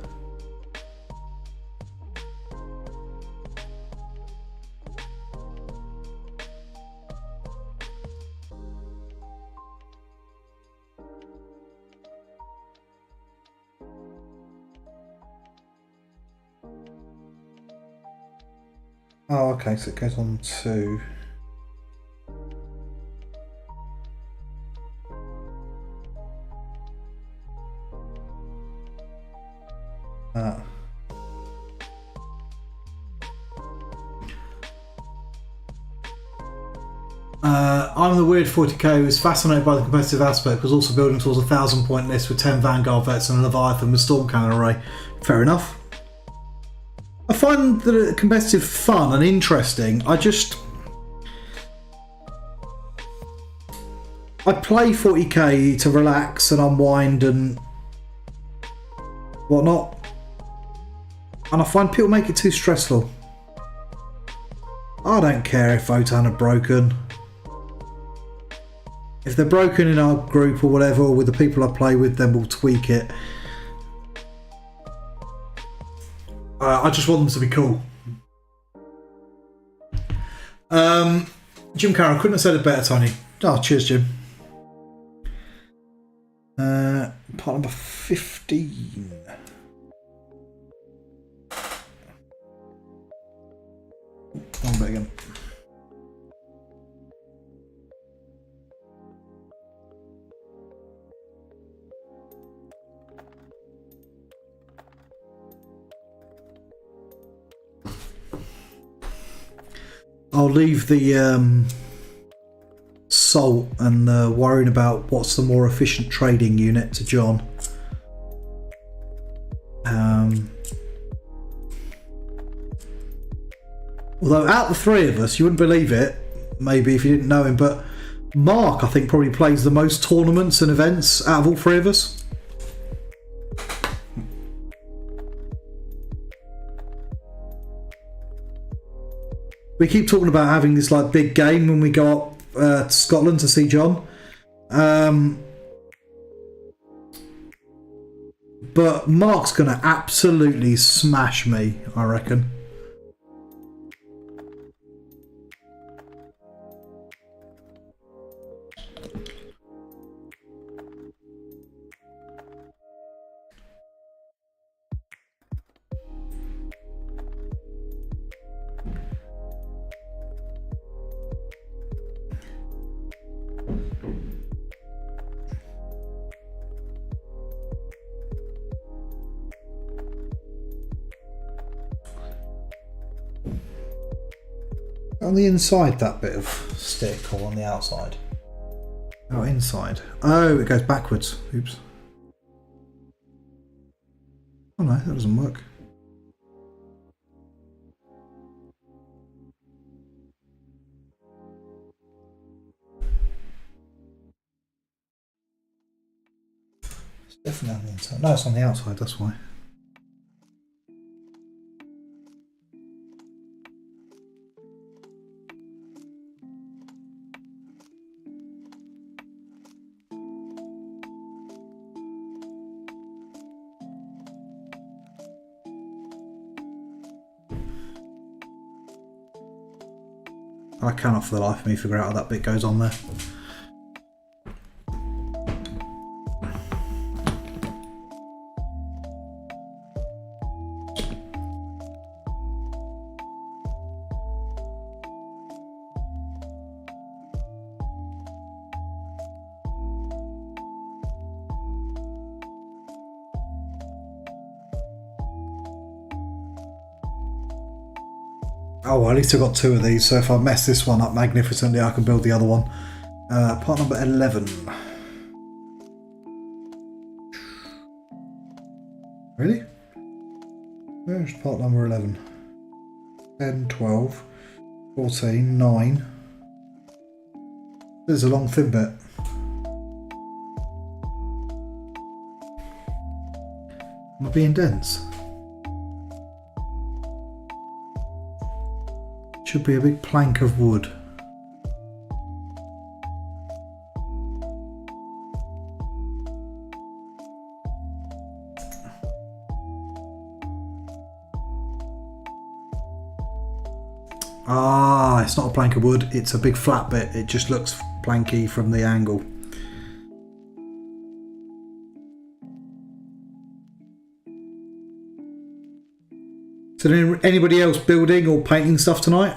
Oh, okay, so it goes on to... I'm the weird 40k who was fascinated by the competitive aspect, was also building towards a 1,000-point list with 10 Vanguard vets and a Leviathan with Storm Cannon array. Fair enough. I find the competitive fun and interesting. I play 40k to relax and unwind and whatnot, and I find people make it too stressful. I don't care if Votan are broken. If they're broken in our group or whatever, or with the people I play with, then we'll tweak it. I just want them to be cool. Jim Carroll, couldn't have said it better, Tony. Oh, cheers, Jim. Part number 15. One bit again. I'll leave the salt and worrying about what's the more efficient trading unit to John. Although out of the three of us, you wouldn't believe it, maybe if you didn't know him, but Mark, I think, probably plays the most tournaments and events out of all three of us. We keep talking about having this like big game when we go up to Scotland to see John. But Mark's going to absolutely smash me, I reckon. On the inside, that bit of stick, or on the outside? Oh, inside. Oh, it goes backwards. Oops. Oh no, that doesn't work. It's definitely on the inside. No, it's on the outside, that's why. I cannot for the life of me figure out how that bit goes on there. Oh, well, at least I've got 2 of these, so if I mess this one up magnificently, I can build the other one. Part number 11. Really? Where's part number 11? 10, 12, 14, 9. There's a long thin bit. Am I being dense? Should be a big plank of wood. Ah, it's not a plank of wood, it's a big flat bit. It just looks planky from the angle. So anybody else building or painting stuff tonight?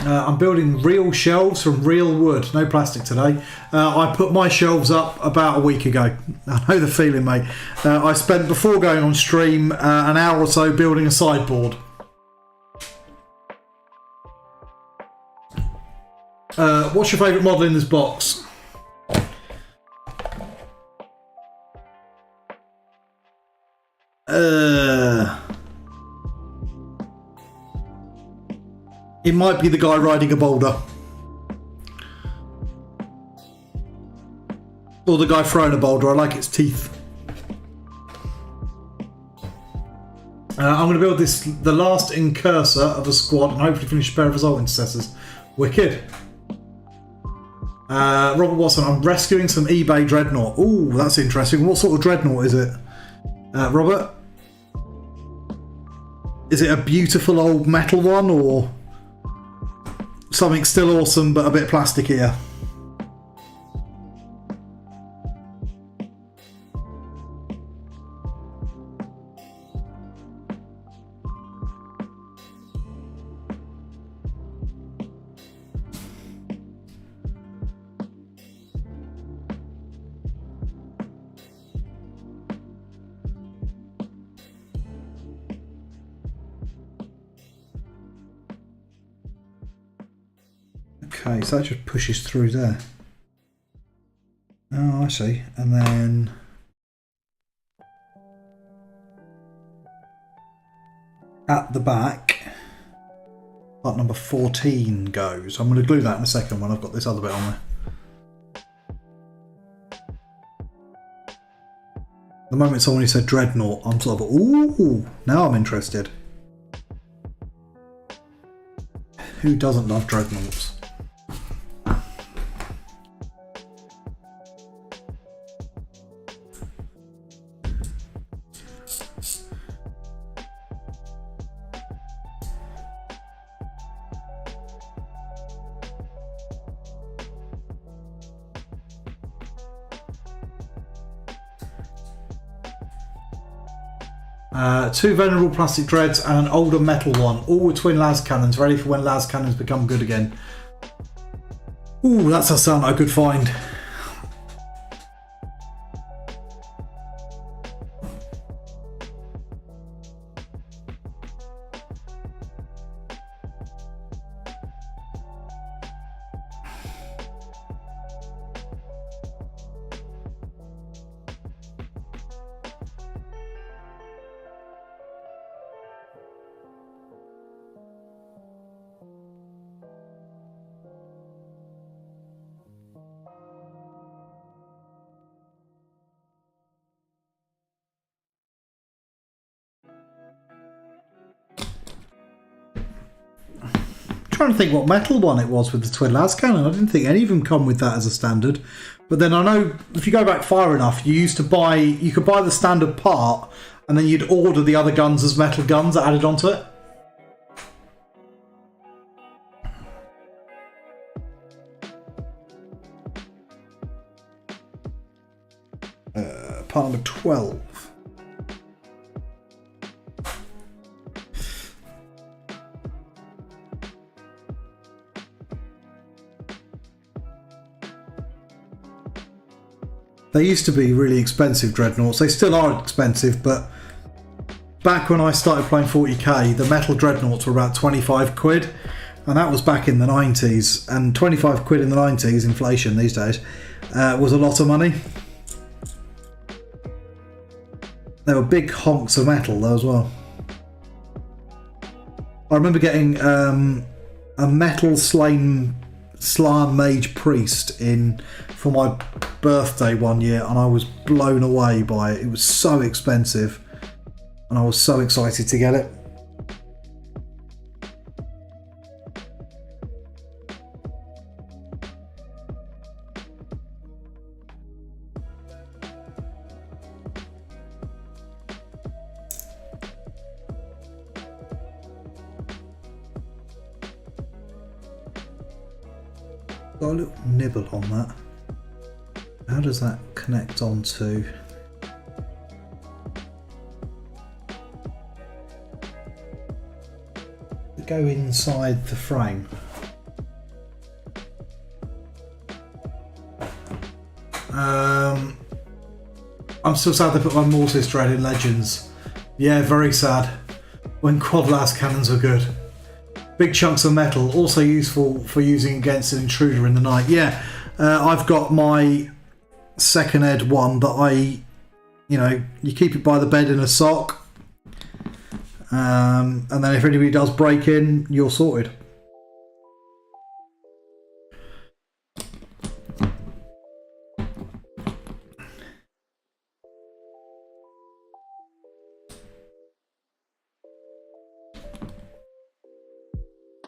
I'm building real shelves from real wood, no plastic today. I put my shelves up about a week ago. I know the feeling, mate. I spent, before going on stream, an hour or so building a sideboard. What's your favourite model in this box? It might be the guy riding a boulder. Or the guy throwing a boulder. I like its teeth. I'm going to build this, the last incursor of a squad, and hopefully finish a pair of assault intercessors. Wicked. Robert Watson, I'm rescuing some eBay dreadnought. Ooh, that's interesting. What sort of dreadnought is it? Robert? Is it a beautiful old metal one, or something still awesome but a bit plasticier? Okay, so that just pushes through there. Oh, I see. And then at the back, part number 14 goes. I'm going to glue that in a second when I've got this other bit on there. The moment someone said dreadnought, I'm sort of, ooh, now I'm interested. Who doesn't love dreadnoughts? 2 venerable plastic dreads and an older metal one, all with twin las cannons, ready for when las cannons become good again. Ooh, that does sound like a good find. Trying to think what metal one it was with the twin las cannon. I didn't think any of them come with that as a standard. But then I know if you go back far enough, you could buy the standard part and then you'd order the other guns as metal guns that added onto it. Part number 12. They used to be really expensive dreadnoughts. They still are expensive, but back when I started playing 40k, the metal dreadnoughts were about 25 quid, and that was back in the 90s. And 25 quid in the 90s, inflation these days, was a lot of money. They were big honks of metal though as well. I remember getting a metal Slan Mage Priest for my birthday one year, and I was blown away by it. It was so expensive and I was so excited to get it. Got a little nibble on that. How does that connect onto? Go inside the frame. I'm still sad they put my Mortis Dread in Legends. Yeah, very sad. When quad las cannons were good. Big chunks of metal, also useful for using against an intruder in the night. Yeah, I've got my second ed one that you keep it by the bed in a sock, and then if anybody does break in, you're sorted.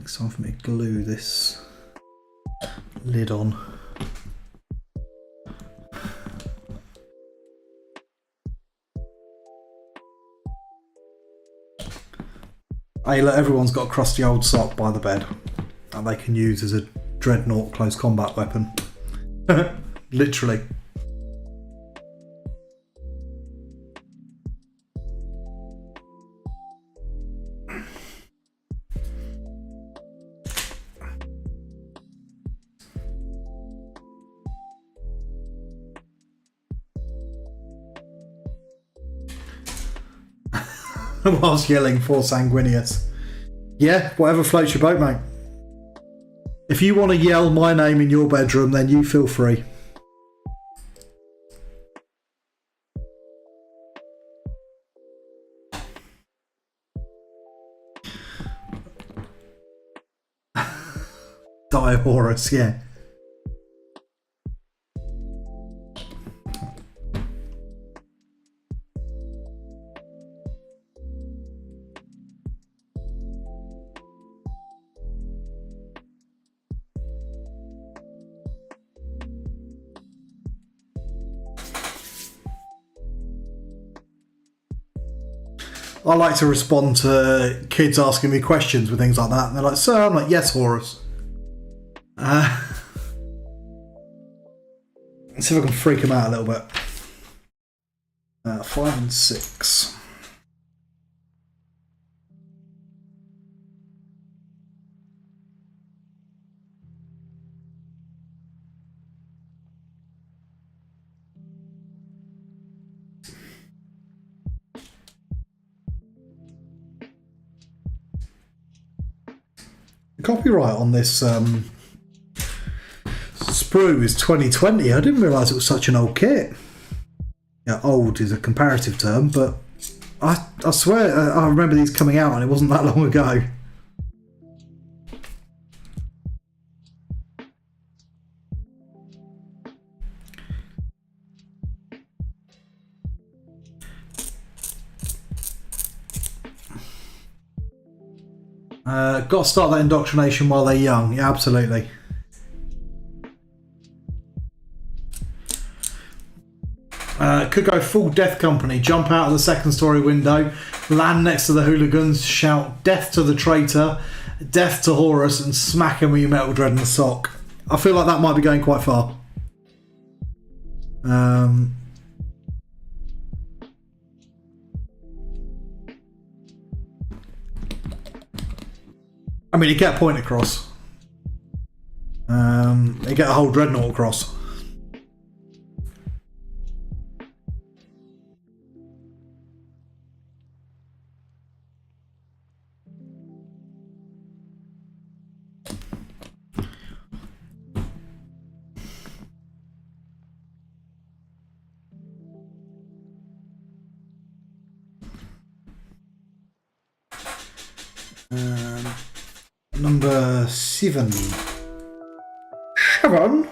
It's time for me to glue this lid on. Hey look, everyone's got a crusty old sock by the bed that they can use as a dreadnought close combat weapon. Literally. Whilst yelling for Sanguinius. Yeah, whatever floats your boat, mate. If you want to yell my name in your bedroom, then you feel free. Die Horus, yeah. I like to respond to kids asking me questions with things like that, and they're like, "Sir," I'm like, "Yes, Horus." Let's see if I can freak them out a little bit. 5 and 6. The copyright on this sprue is 2020. I didn't realise it was such an old kit. Yeah, old is a comparative term, but I swear I remember these coming out and it wasn't that long ago. Got to start that indoctrination while they're young. Yeah, absolutely. Could go full Death Company. Jump out of the second story window, land next to the hooligans, shout "Death to the traitor," "Death to Horus," and smack him with your metal dread in the sock. I feel like that might be going quite far. I mean, you get a point across. You get a whole dreadnought across. Number 7. 7?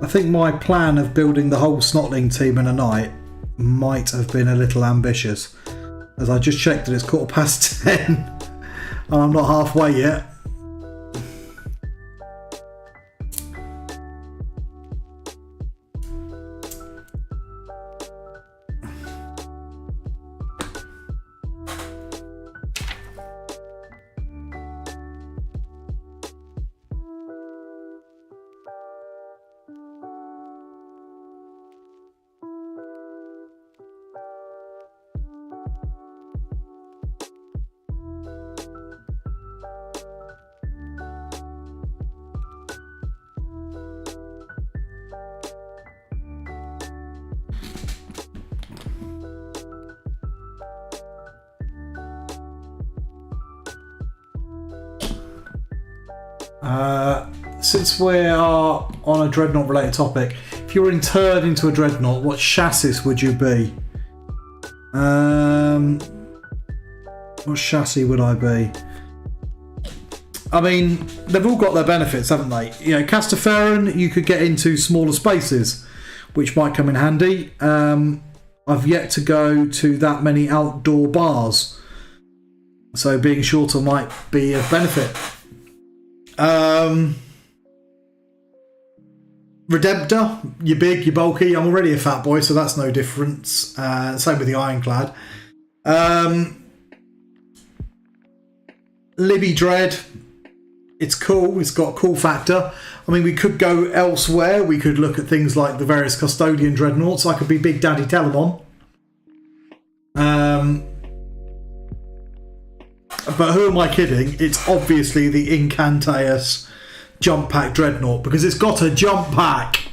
I think my plan of building the whole Snotling team in a night might have been a little ambitious, as I just checked that it's 10:15 and I'm not halfway yet. Since we are on a dreadnought related topic, if you were interred into a dreadnought, what chassis would you be? What chassis would I be? I mean, they've all got their benefits, haven't they? You know, Castaferran, you could get into smaller spaces, which might come in handy. I've yet to go to that many outdoor bars, so being shorter might be a benefit. Redemptor, you're big, you're bulky. I'm already a fat boy, so that's no difference. Same with the Ironclad. Libby Dread, it's cool, it's got a cool factor. I mean, we could go elsewhere. We could look at things like the various Custodian Dreadnoughts. I could be Big Daddy Telemon. But who am I kidding? It's obviously the Incantaeus Jump Pack Dreadnought, because it's got a jump pack.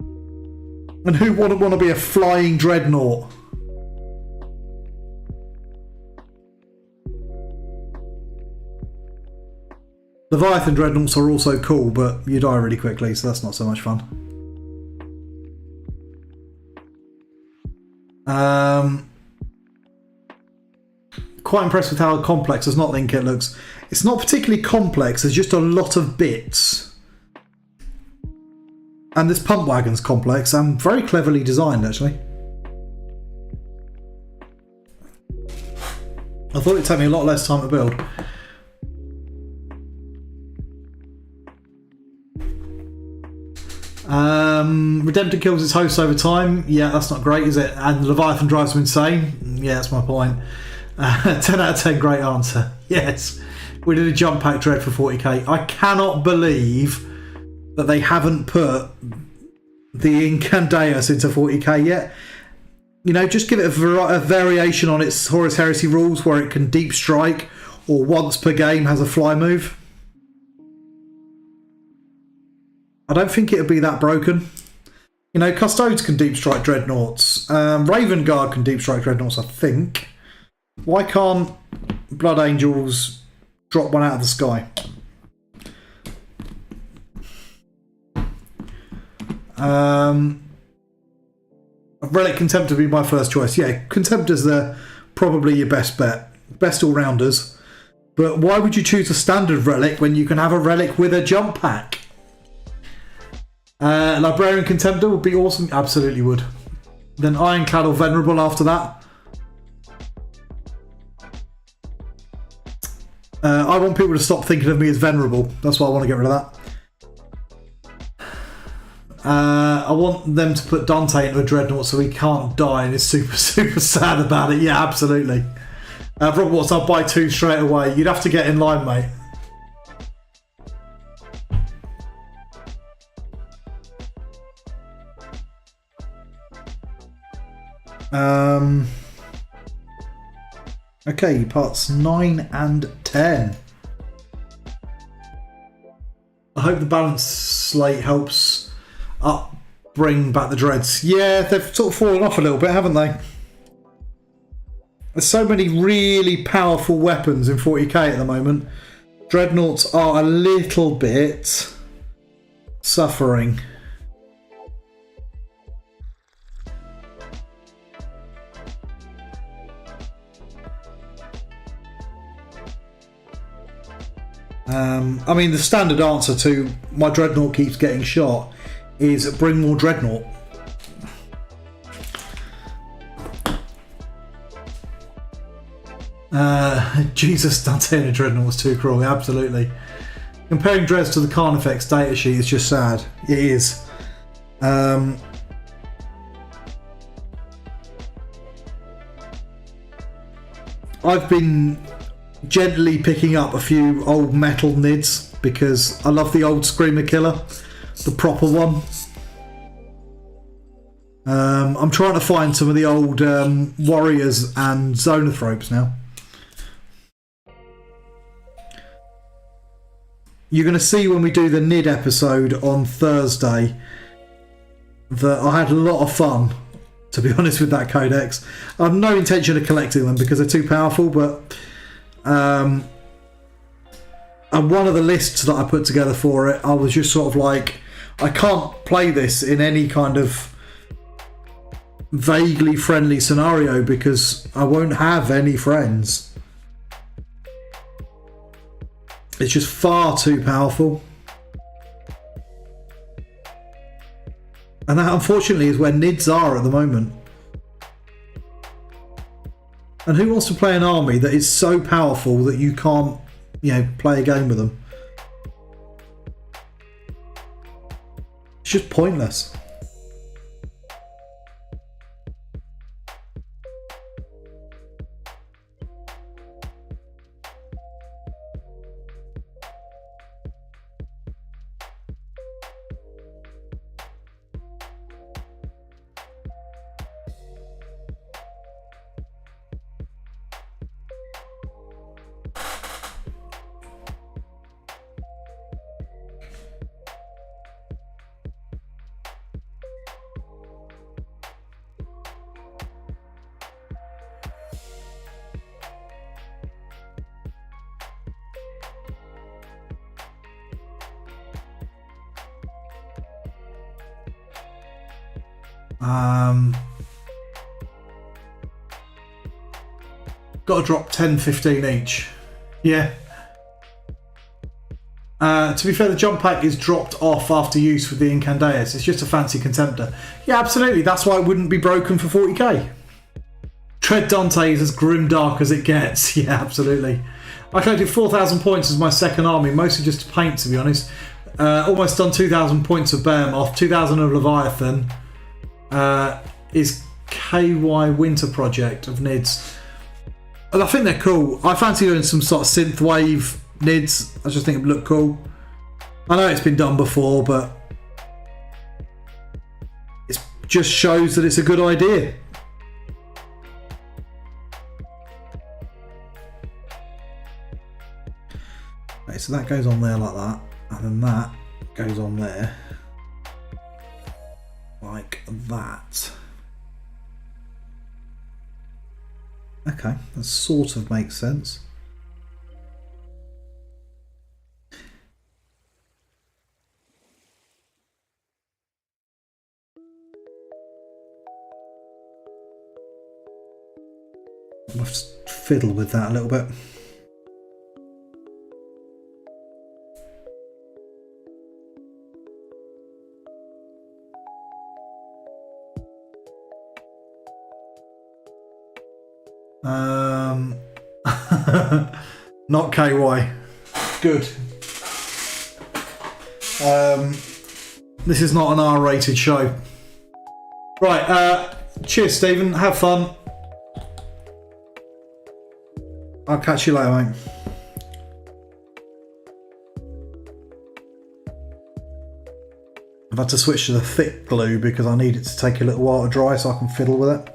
And who wouldn't want to be a flying Dreadnought? Leviathan Dreadnoughts are also cool, but you die really quickly, so that's not so much fun. Quite impressed with how complex the Snotling kit looks. It's not particularly complex, there's just a lot of bits. And this pump wagon's complex and very cleverly designed, actually. I thought it'd take me a lot less time to build. Redemptor kills its host over time. Yeah, that's not great, is it? And Leviathan drives him insane. Yeah, that's my point. 10 out of 10, great answer. Yes, we did a jump pack dread for 40k. I cannot believe that they haven't put the Incandeus into 40k yet. You know, just give it a variation on its Horus Heresy rules where it can deep strike or once per game has a fly move. I don't think it'll be that broken. You know, Custodes can deep strike Dreadnoughts. Raven Guard can deep strike Dreadnoughts, I think. Why can't Blood Angels drop one out of the sky? Relic Contemptor would be my first choice. Yeah, Contemptor's probably your best bet. Best all-rounders. But why would you choose a standard Relic when you can have a Relic with a jump pack? Librarian Contemptor would be awesome. Absolutely would. Then Ironclad or Venerable after that. I want people to stop thinking of me as Venerable. That's why I want to get rid of that. I want them to put Dante into a Dreadnought so he can't die and is super, super sad about it. Yeah, absolutely. Rob Watts, I'll buy 2 straight away. You'd have to get in line, mate. Okay, parts 9 and 10. I hope the balance slate helps bring back the dreads. Yeah, they've sort of fallen off a little bit, haven't they? There's so many really powerful weapons in 40k at the moment. Dreadnoughts are a little bit suffering. I mean, the standard answer to my Dreadnought keeps getting shot is bring more Dreadnought. Jesus, Dante and a Dreadnought was too cruel, absolutely. Comparing Dreads to the Carnifex datasheet is just sad. It is. I've been gently picking up a few old metal nids because I love the old Screamer Killer, the proper one. I'm trying to find some of the old Warriors and Zonothropes now. You're going to see when we do the Nid episode on Thursday that I had a lot of fun, to be honest, with that codex. I have no intention of collecting them because they're too powerful, but and one of the lists that I put together for it, I was just sort of like, I can't play this in any kind of vaguely friendly scenario because I won't have any friends. It's just far too powerful. And that, unfortunately, is where Nids are at the moment. And who wants to play an army that is so powerful that you can't, you know, play a game with them? It's just pointless. Got to drop 10, 15 each. Yeah. To be fair, the jump pack is dropped off after use with the Incandeus. It's just a fancy Contemptor. Yeah, absolutely. That's why it wouldn't be broken for 40k. Tread Dante is as grimdark as it gets. Yeah, absolutely. I collected 4,000 points as my second army, mostly just to paint, to be honest. Almost done 2,000 points of Behemoth, 2,000 of Leviathan. Is KY Winter Project of Nids. And I think they're cool. I fancy doing some sort of synthwave Nids. I just think it would look cool. I know it's been done before, but just shows that it's a good idea. Okay, so that goes on there like that, and then that goes on there like that. Okay, that sort of makes sense. I'll just fiddle with that a little bit. Not KY. Good. This is not an R-rated show. Right, cheers Stephen, have fun. I'll catch you later, mate. I've had to switch to the thick glue because I need it to take a little while to dry so I can fiddle with it.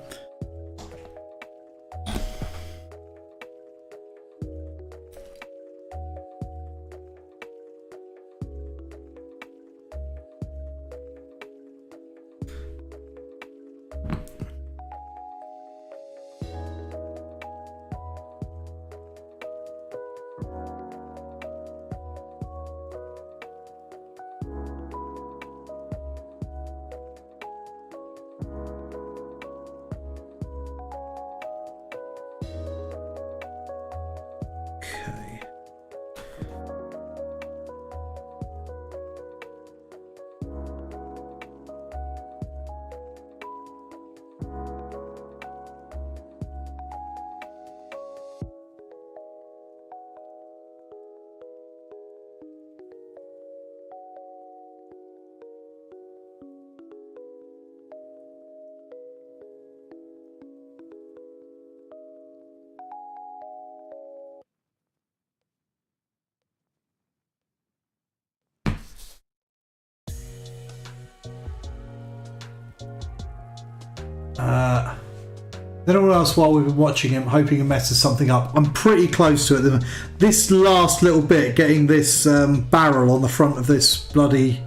Then all else while we've been watching him, hoping he messes something up. I'm pretty close to it. This last little bit, getting this barrel on the front of this bloody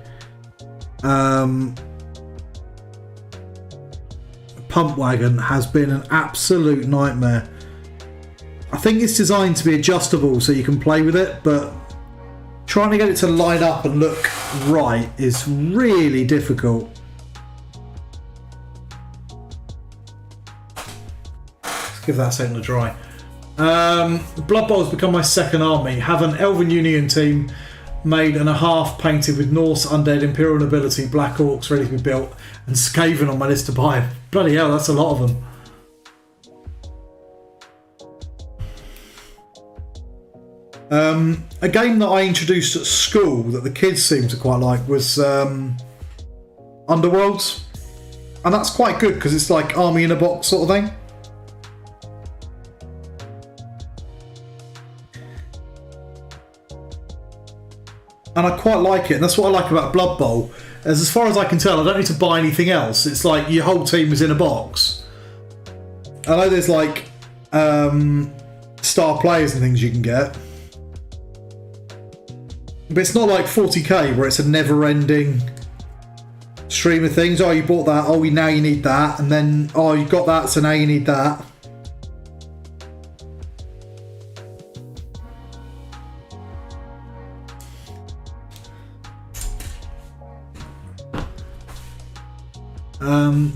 pump wagon has been an absolute nightmare. I think it's designed to be adjustable so you can play with it, but trying to get it to line up and look right is really difficult. Give that a second to dry. Blood Bowl has become my second army. Have an Elven Union team made and a half painted with Norse, Undead, Imperial Nobility, Black Orcs ready to be built, and Skaven on my list to buy. Bloody hell, that's a lot of them. A game that I introduced at school that the kids seemed to quite like was Underworlds, and that's quite good because it's like army in a box sort of thing. And I quite like it, and that's what I like about Blood Bowl. As far as I can tell, I don't need to buy anything else. It's like your whole team is in a box. I know there's like star players and things you can get, but it's not like 40k where it's a never-ending stream of things. Oh, you bought that. Oh, now you need that, and then oh, you got that, so now you need that.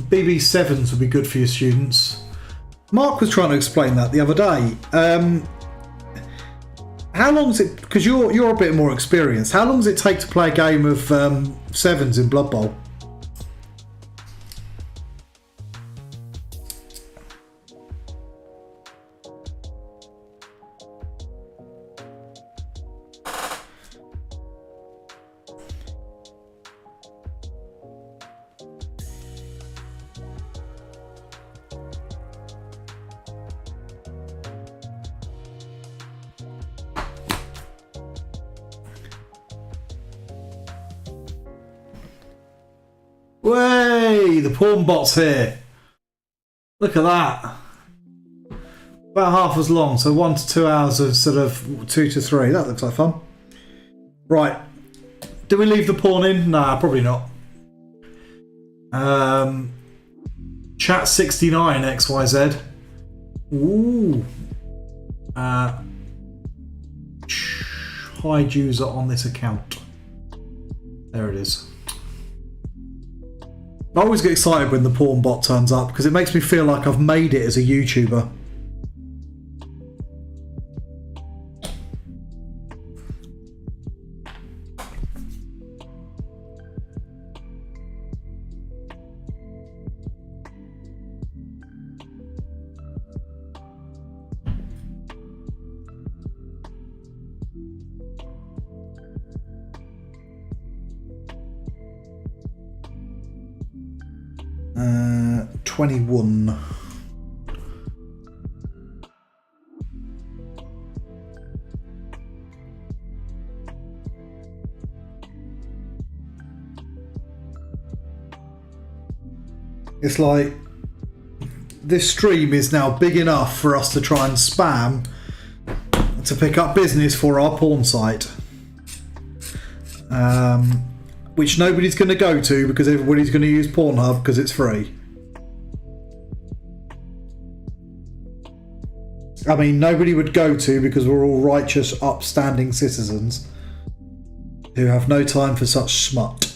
BB7s would be good for your students. Mark was trying to explain that the other day. How long is it? Because you're a bit more experienced. How long does it take to play a game of sevens in Blood Bowl? Way, the pawn bot's here. Look at that. About half as long, so 1 to 2 hours of sort of 2 to 3. That looks like fun. Right. Do we leave the pawn in? Nah, probably not. Chat 69 XYZ. Ooh. Hide user on this account. There it is. I always get excited when the pawn bot turns up because it makes me feel like I've made it as a YouTuber. Uh, 21. It's like this stream is now big enough for us to try and spam to pick up business for our porn site. Which nobody's going to go to because everybody's going to use Pornhub because it's free. I mean, nobody would go to because we're all righteous, upstanding citizens who have no time for such smut.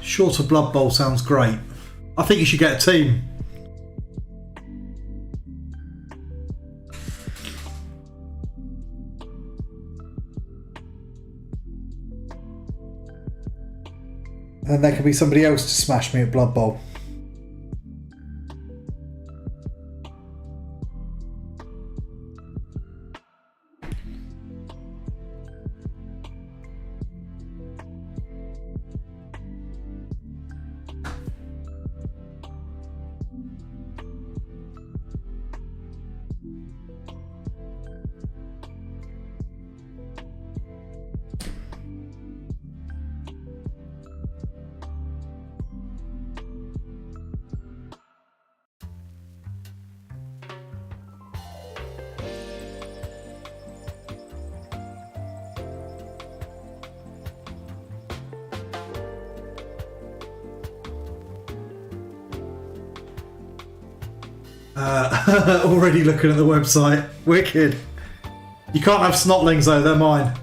Shorter Blood Bowl sounds great. I think you should get a team. And there can be somebody else to smash me at Blood Bowl. Already looking at the website. Wicked. You can't have snotlings though, they're mine.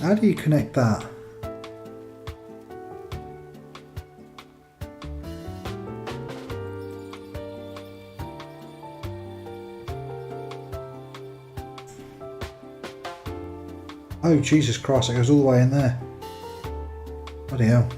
How do you connect that? Oh, Jesus Christ, it goes all the way in there. Bloody hell.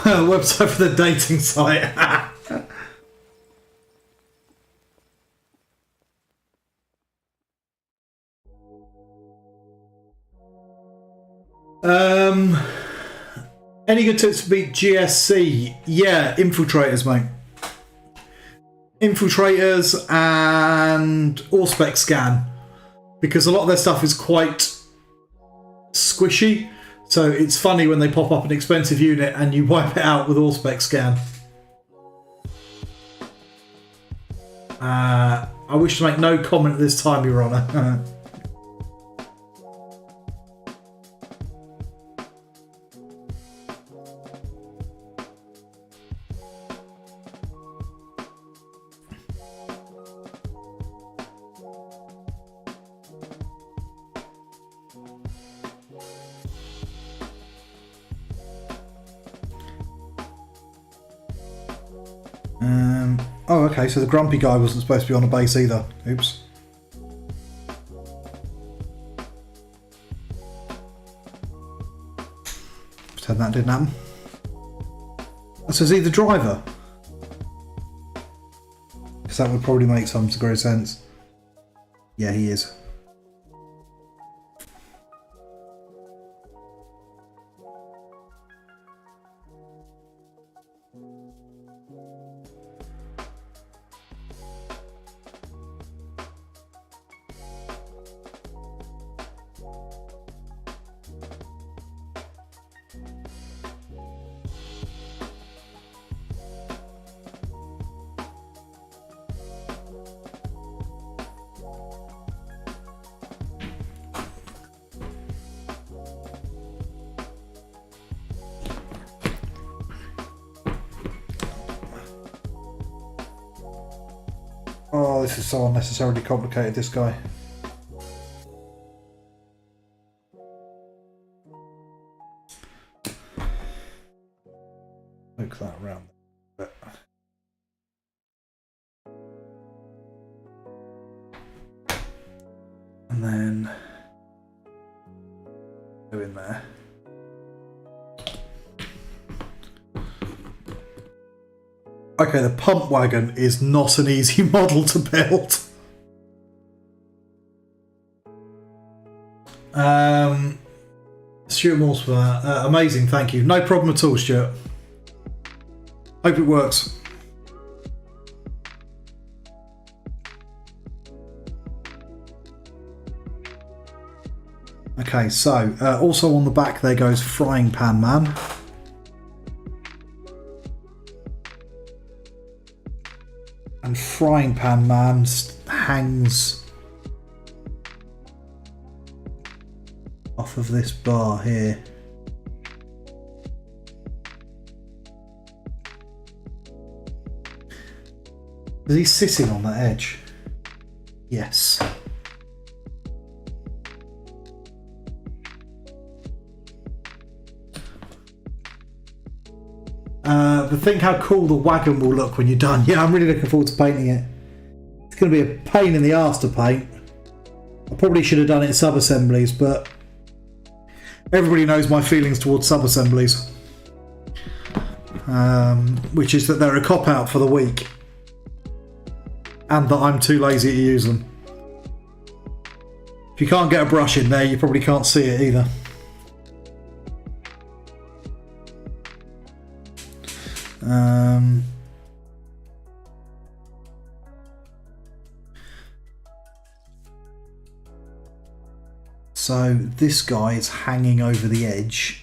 Website for the dating site. Any good tips to beat GSC? Yeah, infiltrators, mate. Infiltrators and Auspex scan. because a lot of their stuff is quite squishy. So it's funny when they pop up an expensive unit and you wipe it out with Allspec scan. I wish to make no comment at this time, Your Honour. Oh, okay, so the grumpy guy wasn't supposed to be on a base either. Oops. Pretend that didn't happen. So is he the driver? Because that would probably make some degree of sense. Yeah, he is. Oh, this is so unnecessarily complicated, this guy. Poke that around a bit. And then go in there. Okay, the pump wagon is not an easy model to build. Stuart Morse for that. Amazing, thank you. No problem at all, Stuart. Hope it works. Okay, so also on the back there goes Frying Pan Man. And Frying Pan Man hangs off of this bar here. Is he sitting on that edge? Yes. But think how cool the wagon will look when you're done. Yeah, I'm really looking forward to painting it. It's going to be a pain in the arse to paint. I probably should have done it in sub-assemblies, but everybody knows my feelings towards sub-assemblies. Which is that they're a cop-out for the weak. And that I'm too lazy to use them. If you can't get a brush in there, you probably can't see it either. So this guy is hanging over the edge.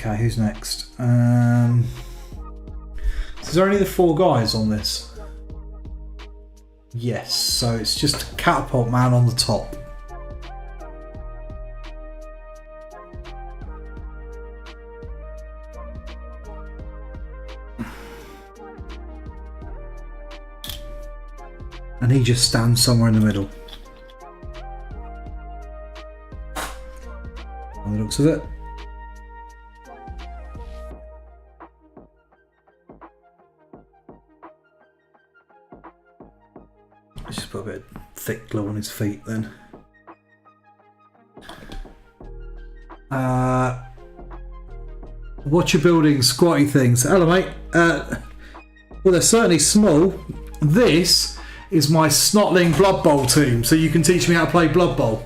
Okay, who's next? Is there only the 4 guys on this? Yes, so it's just Catapult Man on the top. And he just stands somewhere in the middle. By the looks of it. Let's just put a bit of thick glue on his feet then. What you're building squatty things. Hello mate. Well, they're certainly small. This is my Snotling Blood Bowl team, so you can teach me how to play Blood Bowl.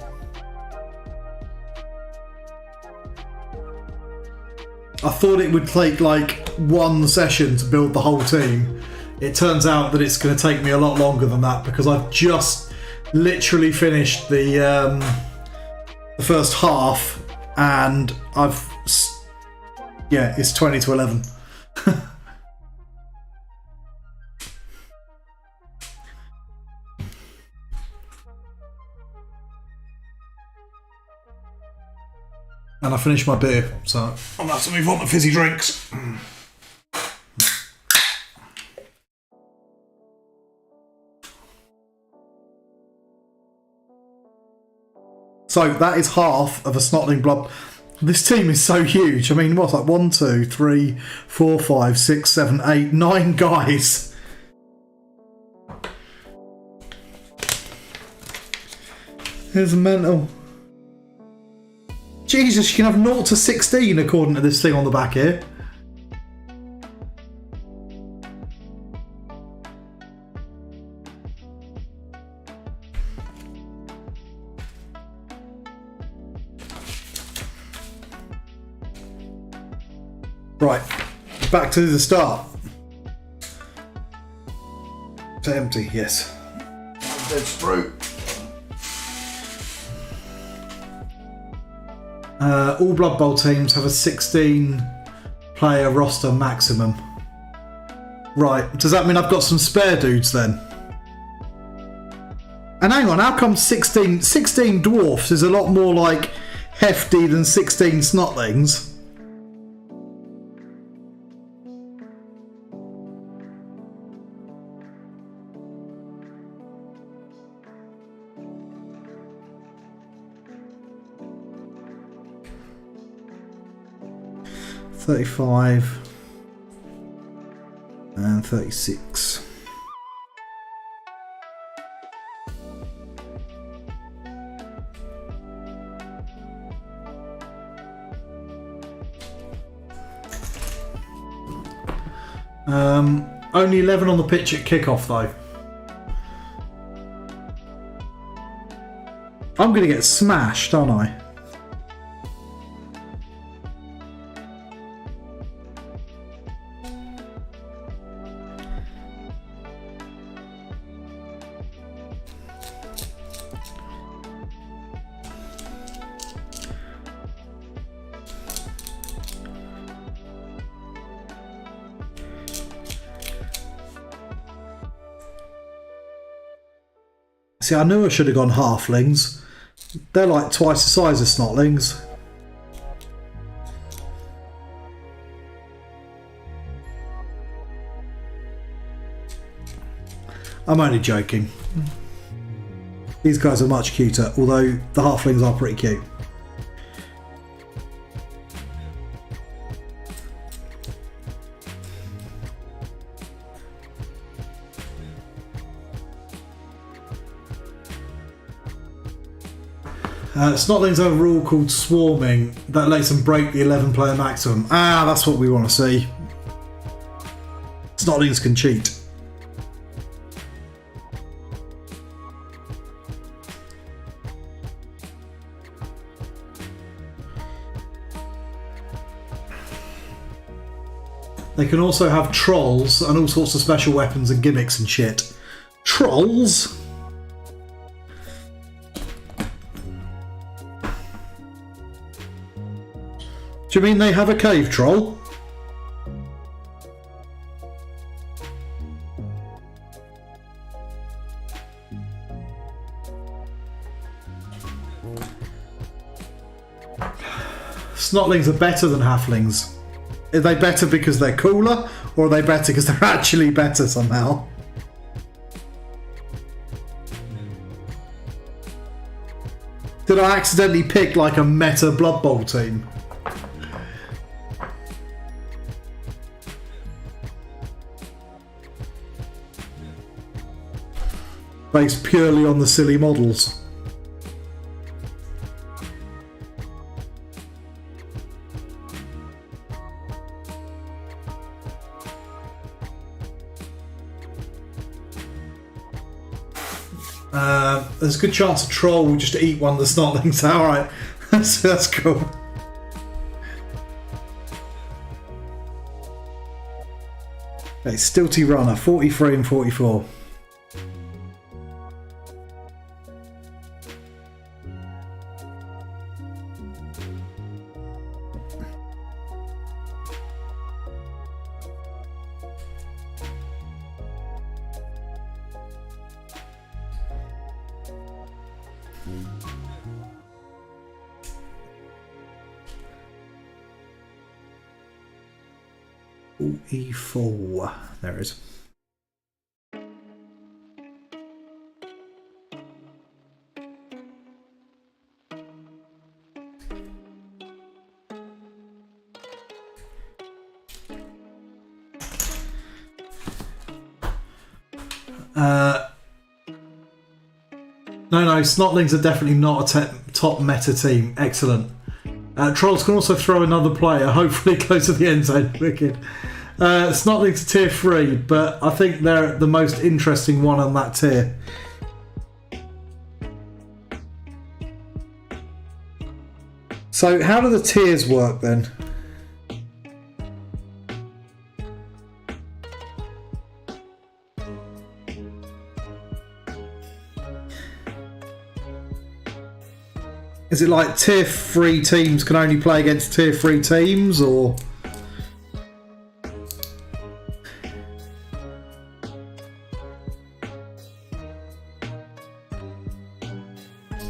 I thought it would take like 1 session to build the whole team. It turns out that it's going to take me a lot longer than that because I've just literally finished the first half and it's 20 to 11. And I finished my beer, so I'm going to have to move on to fizzy drinks. So that is half of a Snotling Blood. This team is so huge. I mean, what's like 1, 2, 3, 4, 5, 6, 7, 8, 9 guys. Here's a mental. Jesus, you can have 0 to 16 according to this thing on the back here. Right, back to the start. It's empty, yes. Dead sprue. All Blood Bowl teams have a 16 player roster maximum. Right, does that mean I've got some spare dudes then? And hang on, how come 16 dwarfs is a lot more like hefty than 16 snotlings? $35 and $36. Only 11 on the pitch at kickoff though. I'm going to get smashed, aren't I? See, I knew I should have gone halflings. They're like twice the size of snotlings. I'm only joking. These guys are much cuter, although the halflings are pretty cute. Snotlings have a rule called swarming that lets them break the 11 player maximum. Ah, that's what we want to see. Snotlings can cheat. They can also have trolls and all sorts of special weapons and gimmicks and shit. Trolls? Do you mean they have a cave troll? Snotlings are better than halflings. Are they better because they're cooler, or are they better because they're actually better somehow? Did I accidentally pick like a meta Blood Bowl team? Based purely on the silly models. There's a good chance a troll will just eat one of the snotlings. Alright, that's cool. Okay, Stilty Runner, 43 and 44. E4. There it is. No, Snotlings are definitely not a top meta team. Excellent. Trolls can also throw another player, hopefully close to the end zone. Wicked. Snotlings are tier 3, but I think they're the most interesting one on that tier. So how do the tiers work then? Is it like tier 3 teams can only play against tier 3 teams, or?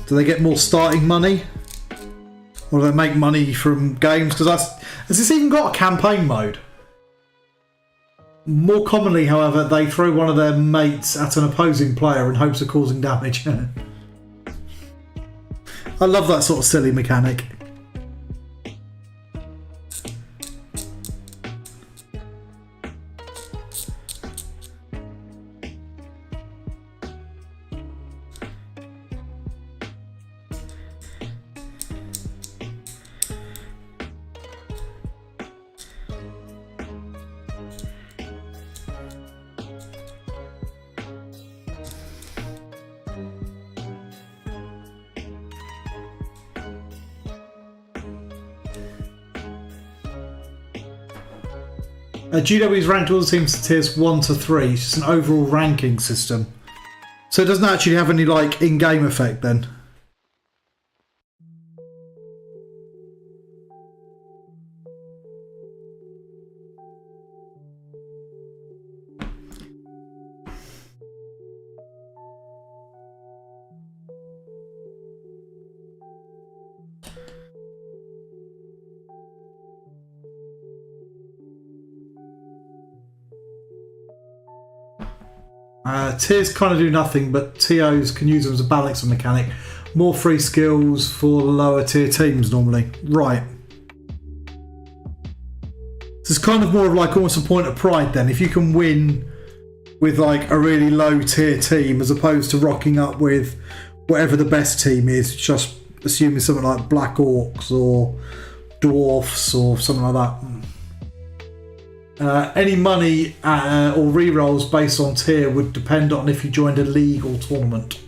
Do they get more starting money? Or do they make money from games? Because has this even got a campaign mode? More commonly, however, they throw one of their mates at an opposing player in hopes of causing damage. I love that sort of silly mechanic. GW's ranked all the teams to tiers 1 to 3. It's just an overall ranking system. So it doesn't actually have any like in-game effect then. Tiers kind of do nothing, but TOs can use them as a balancing mechanic. More free skills for the lower tier teams normally. Right. So it's kind of more of like almost a point of pride then. If you can win with like a really low tier team as opposed to rocking up with whatever the best team is, just assuming something like Black Orcs or Dwarfs or something like that. Any money or rerolls based on tier would depend on if you joined a league or tournament.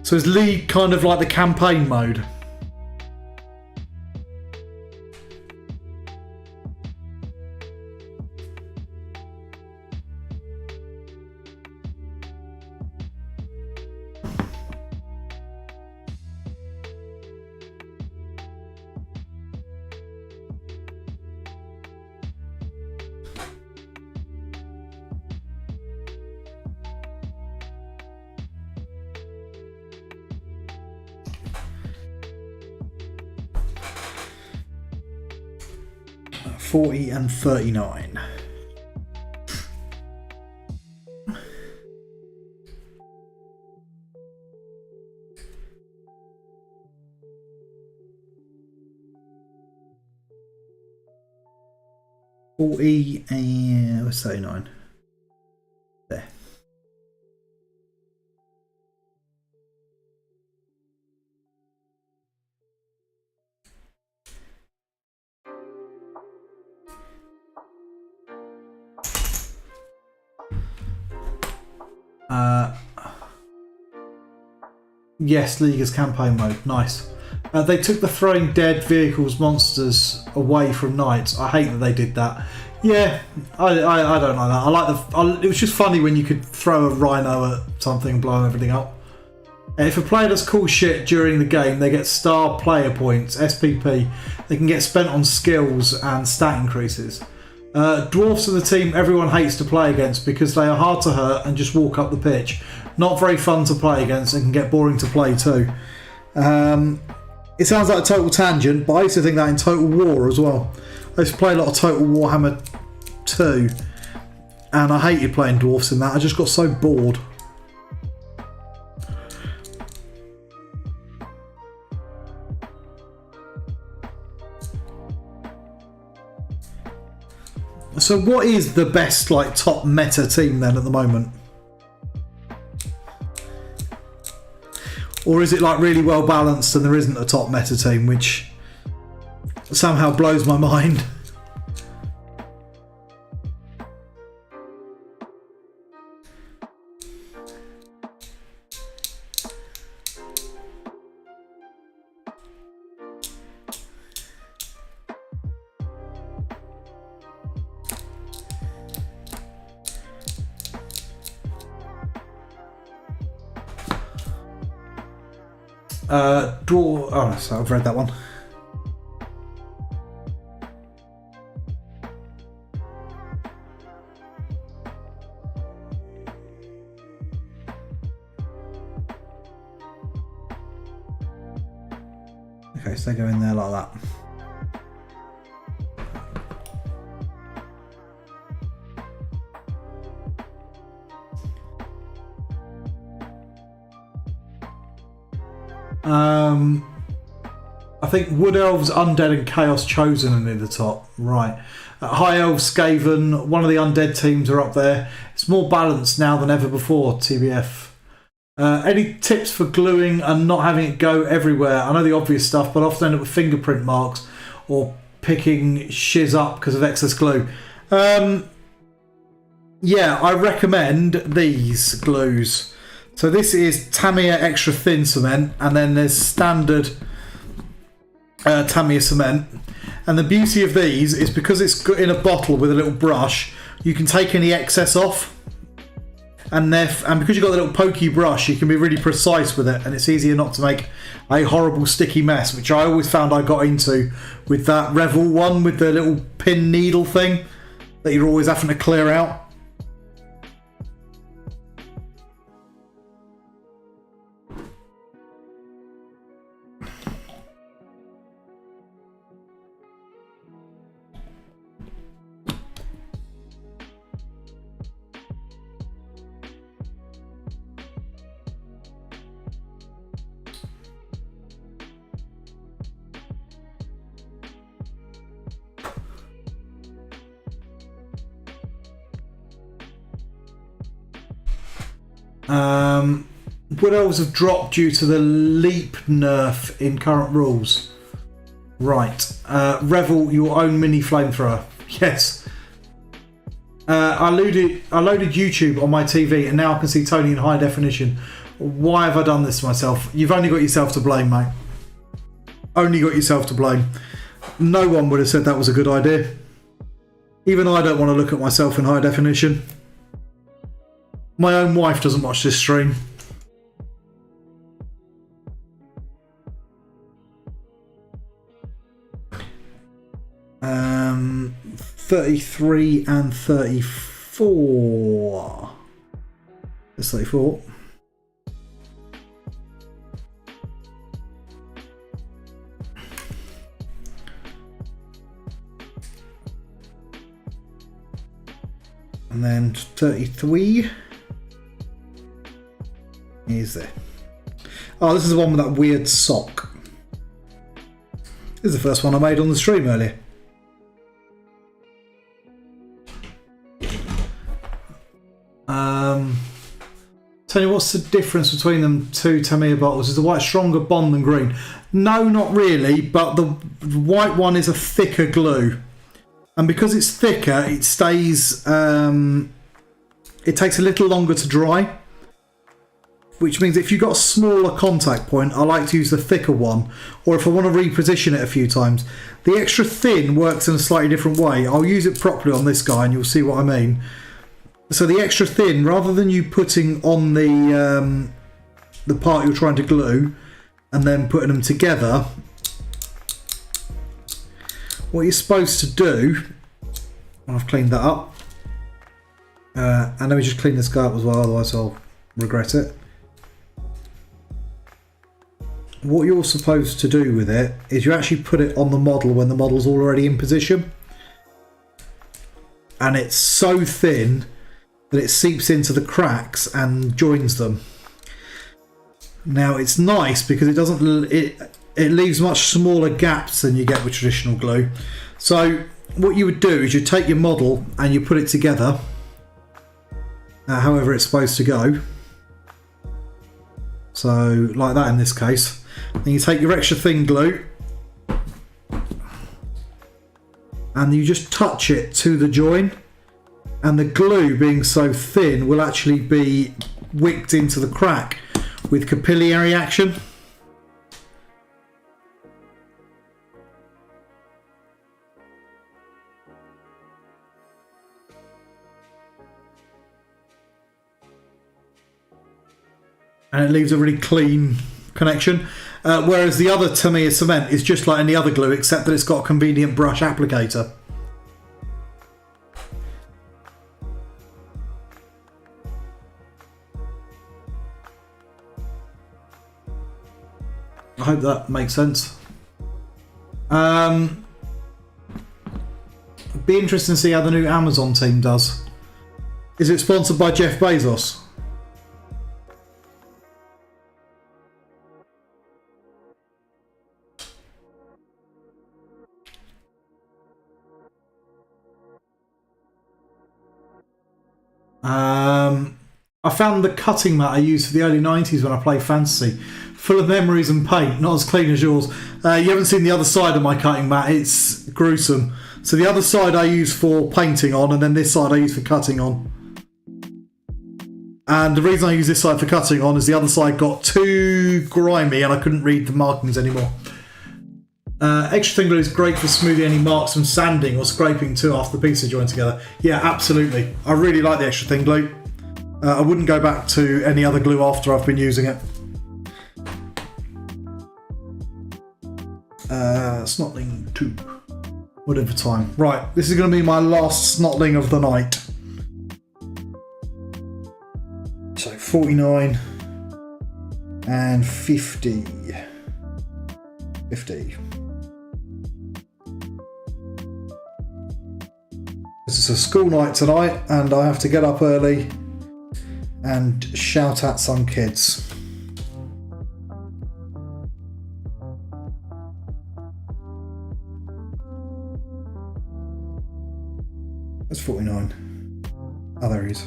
So is league kind of like the campaign mode? 40 and 39. And 39. There. Yes, Liga's campaign mode. Nice. They took the throwing dead vehicles monsters away from knights. I hate that they did that. Yeah, I don't like that. I like it was just funny when you could throw a rhino at something and blow everything up. If a player does cool shit during the game, they get star player points, SPP. They can get spent on skills and stat increases. Dwarfs are the team everyone hates to play against because they are hard to hurt and just walk up the pitch. Not very fun to play against and can get boring to play too. It sounds like a total tangent, but I used to think that in Total War as well. I used to play a lot of Total Warhammer 2 and I hated playing dwarfs in that. I just got so bored. So what is the best like top meta team then at the moment? Or is it like really well balanced and there isn't a top meta team, which somehow blows my mind? Oh, so I've read that one. Okay, so they go in there like that. I think Wood Elves, Undead and Chaos Chosen are near the top. Right. High Elves, Skaven, one of the Undead teams are up there. It's more balanced now than ever before, TBF. Any tips for gluing and not having it go everywhere? I know the obvious stuff, but often end up with fingerprint marks or picking shiz up because of excess glue. Yeah, I recommend these glues. So this is Tamiya Extra Thin Cement, and then there's standard Tamiya Cement. And the beauty of these is because it's in a bottle with a little brush, you can take any excess off. And because you've got the little pokey brush, you can be really precise with it, and it's easier not to make a horrible sticky mess, which I always found I got into with that Revel one with the little pin needle thing that you're always having to clear out. Wood Elves have dropped due to the leap nerf in current rules. Right. Revel, your own mini flamethrower. Yes. I loaded YouTube on my TV and now I can see Tony in high definition. Why have I done this to myself? You've only got yourself to blame, mate. Only got yourself to blame. No one would have said that was a good idea. Even I don't want to look at myself in high definition. My own wife doesn't watch this stream. Um, 33 and 34. That's 34. And then 33 is there. Oh, this is the one with that weird sock. This is the first one I made on the stream earlier. Tell you what's the difference between them two Tamiya bottles? Is the white stronger bond than green? No, not really, but the white one is a thicker glue. And because it's thicker, it stays, it takes a little longer to dry. Which means if you've got a smaller contact point, I like to use the thicker one. Or if I want to reposition it a few times. The extra thin works in a slightly different way. I'll use it properly on this guy and you'll see what I mean. So the extra thin, rather than you putting on the part you're trying to glue and then putting them together, what you're supposed to do, and I've cleaned that up, and let me just clean this guy up as well, otherwise I'll regret it. What you're supposed to do with it is you actually put it on the model when the model's already in position, and it's so thin that it seeps into the cracks and joins them. Now it's nice because it doesn't, it leaves much smaller gaps than you get with traditional glue. So what you would do is you take your model and you put it together however it's supposed to go. So like that in this case. Then you take your extra thin glue and you just touch it to the join. And the glue, being so thin, will actually be wicked into the crack with capillary action. And it leaves a really clean connection. Whereas the other Tamiya cement is just like any other glue, except that it's got a convenient brush applicator. I hope that makes sense. Be interesting to see how the new Amazon team does. Is it sponsored by Jeff Bezos? I found the cutting mat I used for the early 90s when I played Fantasy full of memories and paint, not as clean as yours. You haven't seen the other side of my cutting mat, it's gruesome. So the other side I use for painting on, and then this side I use for cutting on. And the reason I use this side for cutting on is the other side got too grimy and I couldn't read the markings anymore. Extra thin glue is great for smoothing any marks from sanding or scraping too after the pieces join together. Yeah, absolutely. I really like the extra thin glue. I wouldn't go back to any other glue after I've been using it. Snotling 2. Whatever time. Right, this is going to be my last snotling of the night. So 49 and 50. 50. This is a school night tonight and I have to get up early and shout at some kids. That's 49. Oh, there he is.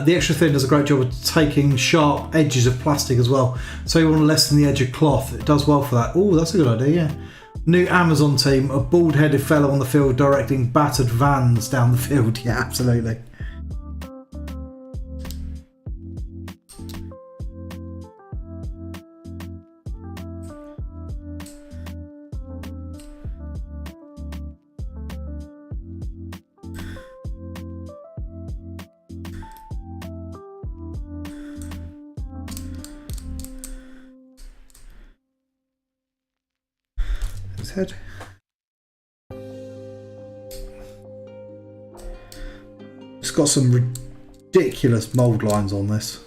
The extra thin does a great job of taking sharp edges of plastic as well. So you want to lessen the edge of cloth. It does well for that. Oh, that's a good idea, yeah. New Amazon team, a bald-headed fellow on the field directing battered vans down the field. Yeah, absolutely. Head. It's got some ridiculous mould lines on this.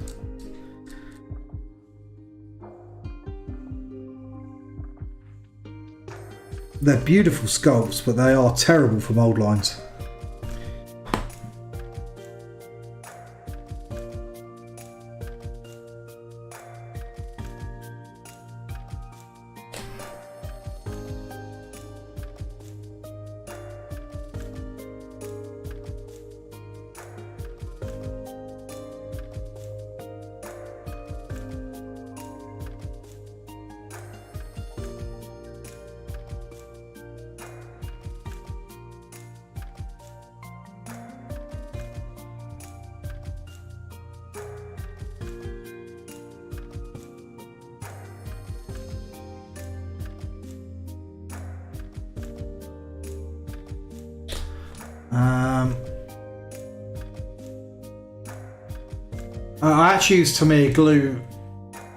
They're beautiful sculpts, but they are terrible for mould lines. I actually use Tamiya glue.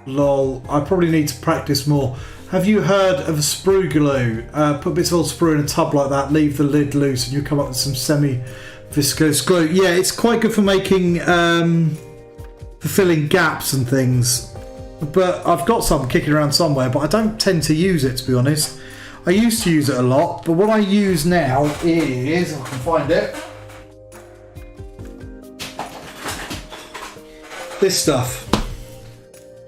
Lol. I probably need to practice more. Have you heard of sprue glue? Put bits of old sprue in a tub like that, leave the lid loose, and you come up with some semi-viscose glue. Yeah, it's quite good for making, for filling gaps and things. But I've got some kicking around somewhere, but I don't tend to use it, to be honest. I used to use it a lot, but what I use now is, if I can find it, this stuff.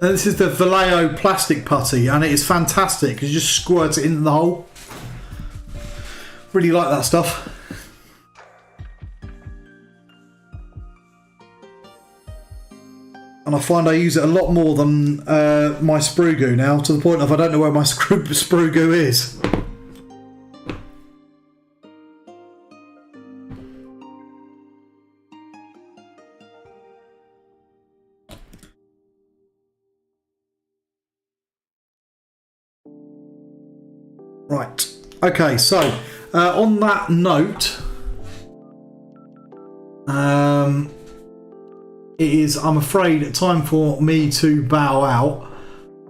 And this is the Vallejo plastic putty, and it is fantastic because you just squirt it into the hole. Really like that stuff. And I find I use it a lot more than my sprue goo now, to the point of I don't know where my sprue goo is. Right, okay, so on that note, it is, I'm afraid, time for me to bow out.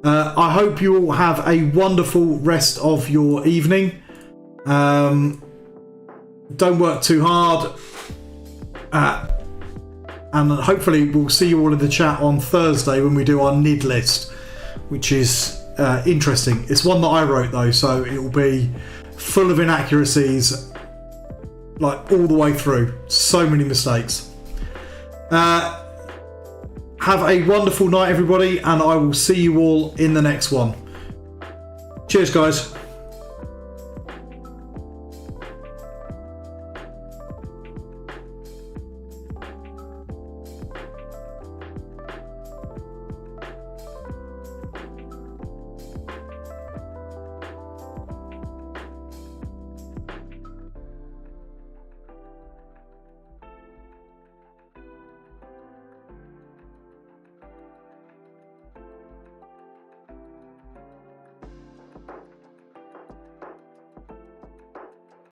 I hope you all have a wonderful rest of your evening. Don't work too hard. And hopefully we'll see you all in the chat on Thursday when we do our NID list, which is interesting. It's one that I wrote though, so it will be full of inaccuracies, like all the way through. So many mistakes. Have a wonderful night, everybody, and I will see you all in the next one. Cheers, guys.